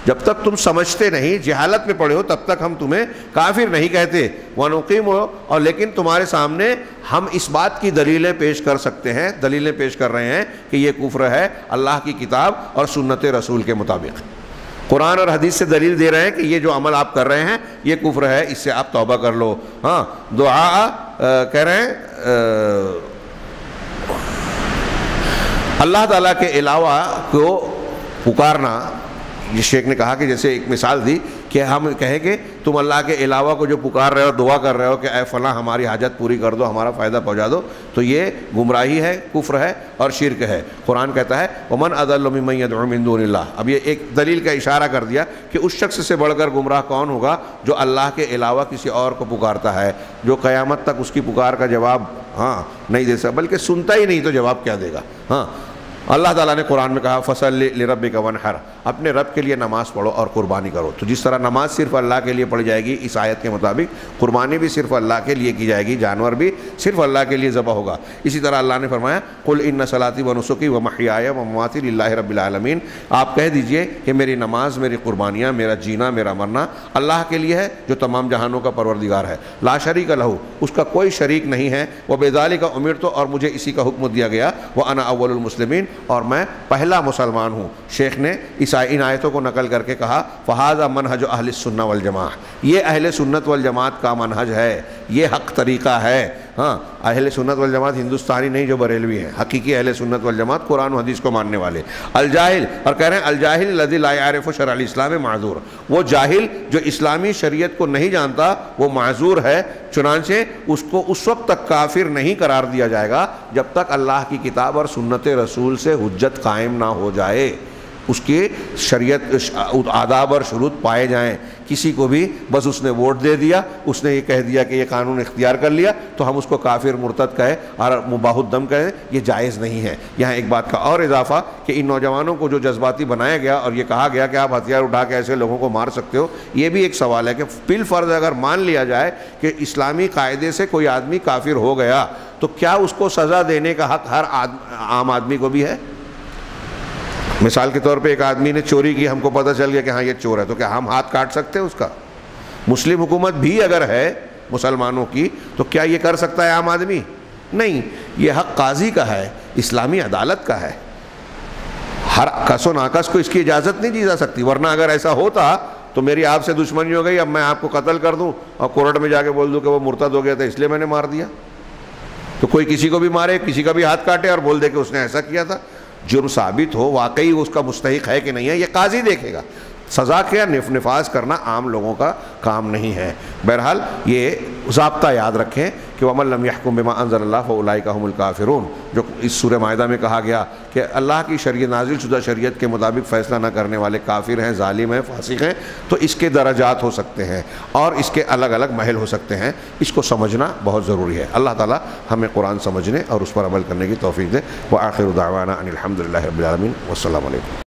A: جب تک تم سمجھتے نہیں، جہالت میں پڑے ہو، تب تک ہم تمہیں کافر نہیں کہتے. وَنُقِيمُ، اور لیکن تمہارے سامنے ہم اس بات کی دلیلیں پیش کر سکتے ہیں، دلیلیں پیش کر رہے ہیں کہ یہ کفر ہے اللہ کی کتاب اور سنت رسول کے مطابق. قرآن اور حدیث سے دلیل دے رہے ہیں کہ یہ جو عمل آپ کر رہے ہیں یہ کفر ہے، اس سے آپ توبہ کر لو. ہاں، دعا کہہ رہے ہیں اللہ تعالیٰ کے علاوہ کو پکارنا. یہ شیخ نے کہا کہ جیسے ایک مثال دی کہ ہم کہیں کہ تم اللہ کے علاوہ کو جو پکار رہے ہو، دعا کر رہے ہو کہ اے فلاں ہماری حاجت پوری کر دو، ہمارا فائدہ پہنچا دو، تو یہ گمراہی ہے، کفر ہے اور شرک ہے. قرآن کہتا ہے وَمَنْ أَضَلُّ مِمَّنْ يَدْعُو مِن دُونِ اللَّهِ. اب یہ ایک دلیل کا اشارہ کر دیا کہ اس شخص سے بڑھ کر گمراہ کون ہوگا جو اللہ کے علاوہ کسی اور کو پکارتا ہے، جو قیامت تک اس کی پکار کا جواب نہیں دے سکتا، بلکہ سنتا ہی نہیں تو جواب کیا دے گا. اللہ تعالیٰ نے قرآن میں کہا فَصَلِّ لِرَبِّكَ وَانْحَرْ، اپنے رب کے لیے نماز پڑھو اور قربانی کرو. تو جس طرح نماز صرف اللہ کے لیے پڑھی جائے گی اس آیت کے مطابق، قربانی بھی صرف اللہ کے لیے کی جائے گی، جانور بھی صرف اللہ کے لیے ذبح ہوگا. اسی طرح اللہ نے فرمایا قُلْ إِنَّ صَلَاتِي وَنُسُكِي وَمَحْيَايَ وَمَمَاتِي لِلَّهِ رَبِّ الْعَالَمِينَ. آپ کہہ دیجئے کہ میری نماز، میری قربانیاں، میرا جینا، میرا مرنا اللہ کے لیے ہے جو تمام جہانوں کا پروردگار ہے. لا شریک لہ، اس کا کوئی شریک نہیں ہے. وَبِذَلِكَ أُمِرْتُ، اور مجھے اسی کا حکم دیا گیا. وَأَنَا أَوَّلُ الْمُسْلِمِينَ، اور میں پہلا مسلمان ہوں. شیخ نے ان آیتوں کو نقل کر کے کہا فَهَذَا مَنْهَجُ أَهْلِ السُّنَّةِ وَالْجَمَاعَةِ، یہ اہل سنت والجماعت کا منہج ہے، یہ حق طریقہ ہے. اہل سنت والجماعت ہندوستانی نہیں جو بریلوی ہیں، حقیقی اہل سنت والجماعت قرآن و حدیث کو ماننے والے. الجاہل، اور کہہ رہے ہیں الجاہل الذی لا یعرف شرع الاسلام معذور، وہ جاہل جو اسلامی شریعت کو نہیں جانتا وہ معذور ہے. چنانچہ اس کو اس وقت تک کافر نہیں قرار دیا جائے گا جب تک اللہ کی کتاب اور سنت رسول سے حجت قائم نہ ہو جائے، اس کی شریعت آداب اور شروط پائے جائیں. کسی کو بھی بس اس نے ووٹ دے دیا، اس نے یہ کہہ دیا کہ یہ قانون اختیار کر لیا تو ہم اس کو کافر مرتد کہیں اور مباح الدم کہیں، یہ جائز نہیں ہے. یہاں ایک بات کا اور اضافہ کہ ان نوجوانوں کو جو جذباتی بنایا گیا اور یہ کہا گیا کہ آپ ہتھیار اٹھا کے ایسے لوگوں کو مار سکتے ہو، یہ بھی ایک سوال ہے کہ بالفرض اگر مان لیا جائے کہ اسلامی قاعدے سے کوئی آدمی کافر ہو گیا تو کیا اس کو سزا دینے کا حق ہر عام آدمی کو بھی ہے؟ مثال کے طور پہ ایک آدمی نے چوری کی، ہم کو پتہ چل گیا کہ ہاں یہ چور ہے، تو کیا ہم ہاتھ کاٹ سکتے ہیں اس کا؟ مسلم حکومت بھی اگر ہے مسلمانوں کی تو کیا یہ کر سکتا ہے عام آدمی؟ نہیں. یہ حق قاضی کا ہے، اسلامی عدالت کا ہے. ہر کس و ناکس کو اس کی اجازت نہیں دی جا سکتی، ورنہ اگر ایسا ہوتا تو میری آپ سے دشمنی ہو گئی، اب میں آپ کو قتل کر دوں اور کورٹ میں جا کے بول دوں کہ وہ مرتد ہو گیا تھا اس لیے میں نے مار دیا. تو کوئی کسی کو بھی مارے، کسی کا بھی ہاتھ کاٹے اور بول دے کہ اس نے ایسا کیا تھا، جرم ثابت ہو واقعی اس کا مستحق ہے کہ نہیں ہے، یہ قاضی دیکھے گا. سزا کا نفاذ کرنا عام لوگوں کا کام نہیں ہے. بہرحال یہ ضابطہ یاد رکھیں کہ وَمَن لَمْ يَحْكُم بِمَا أَنزَلَ اللَّهُ فَأُولَٰئِكَ هُمُ الْكَافِرُونَ، جو اس سورہ مائدہ میں کہا گیا کہ اللہ کی شریعت نازل شدہ شریعت کے مطابق فیصلہ نہ کرنے والے کافر ہیں، ظالم ہیں، فاسق ہیں. تو اس کے درجات ہو سکتے ہیں اور اس کے الگ الگ محل ہو سکتے ہیں، اس کو سمجھنا بہت ضروری ہے. اللہ تعالی ہمیں قرآن سمجھنے اور اس پر عمل کرنے کی توفیق دے. وآخر دعوانا ان الحمد للہ رب العالمین، والسلام علیکم.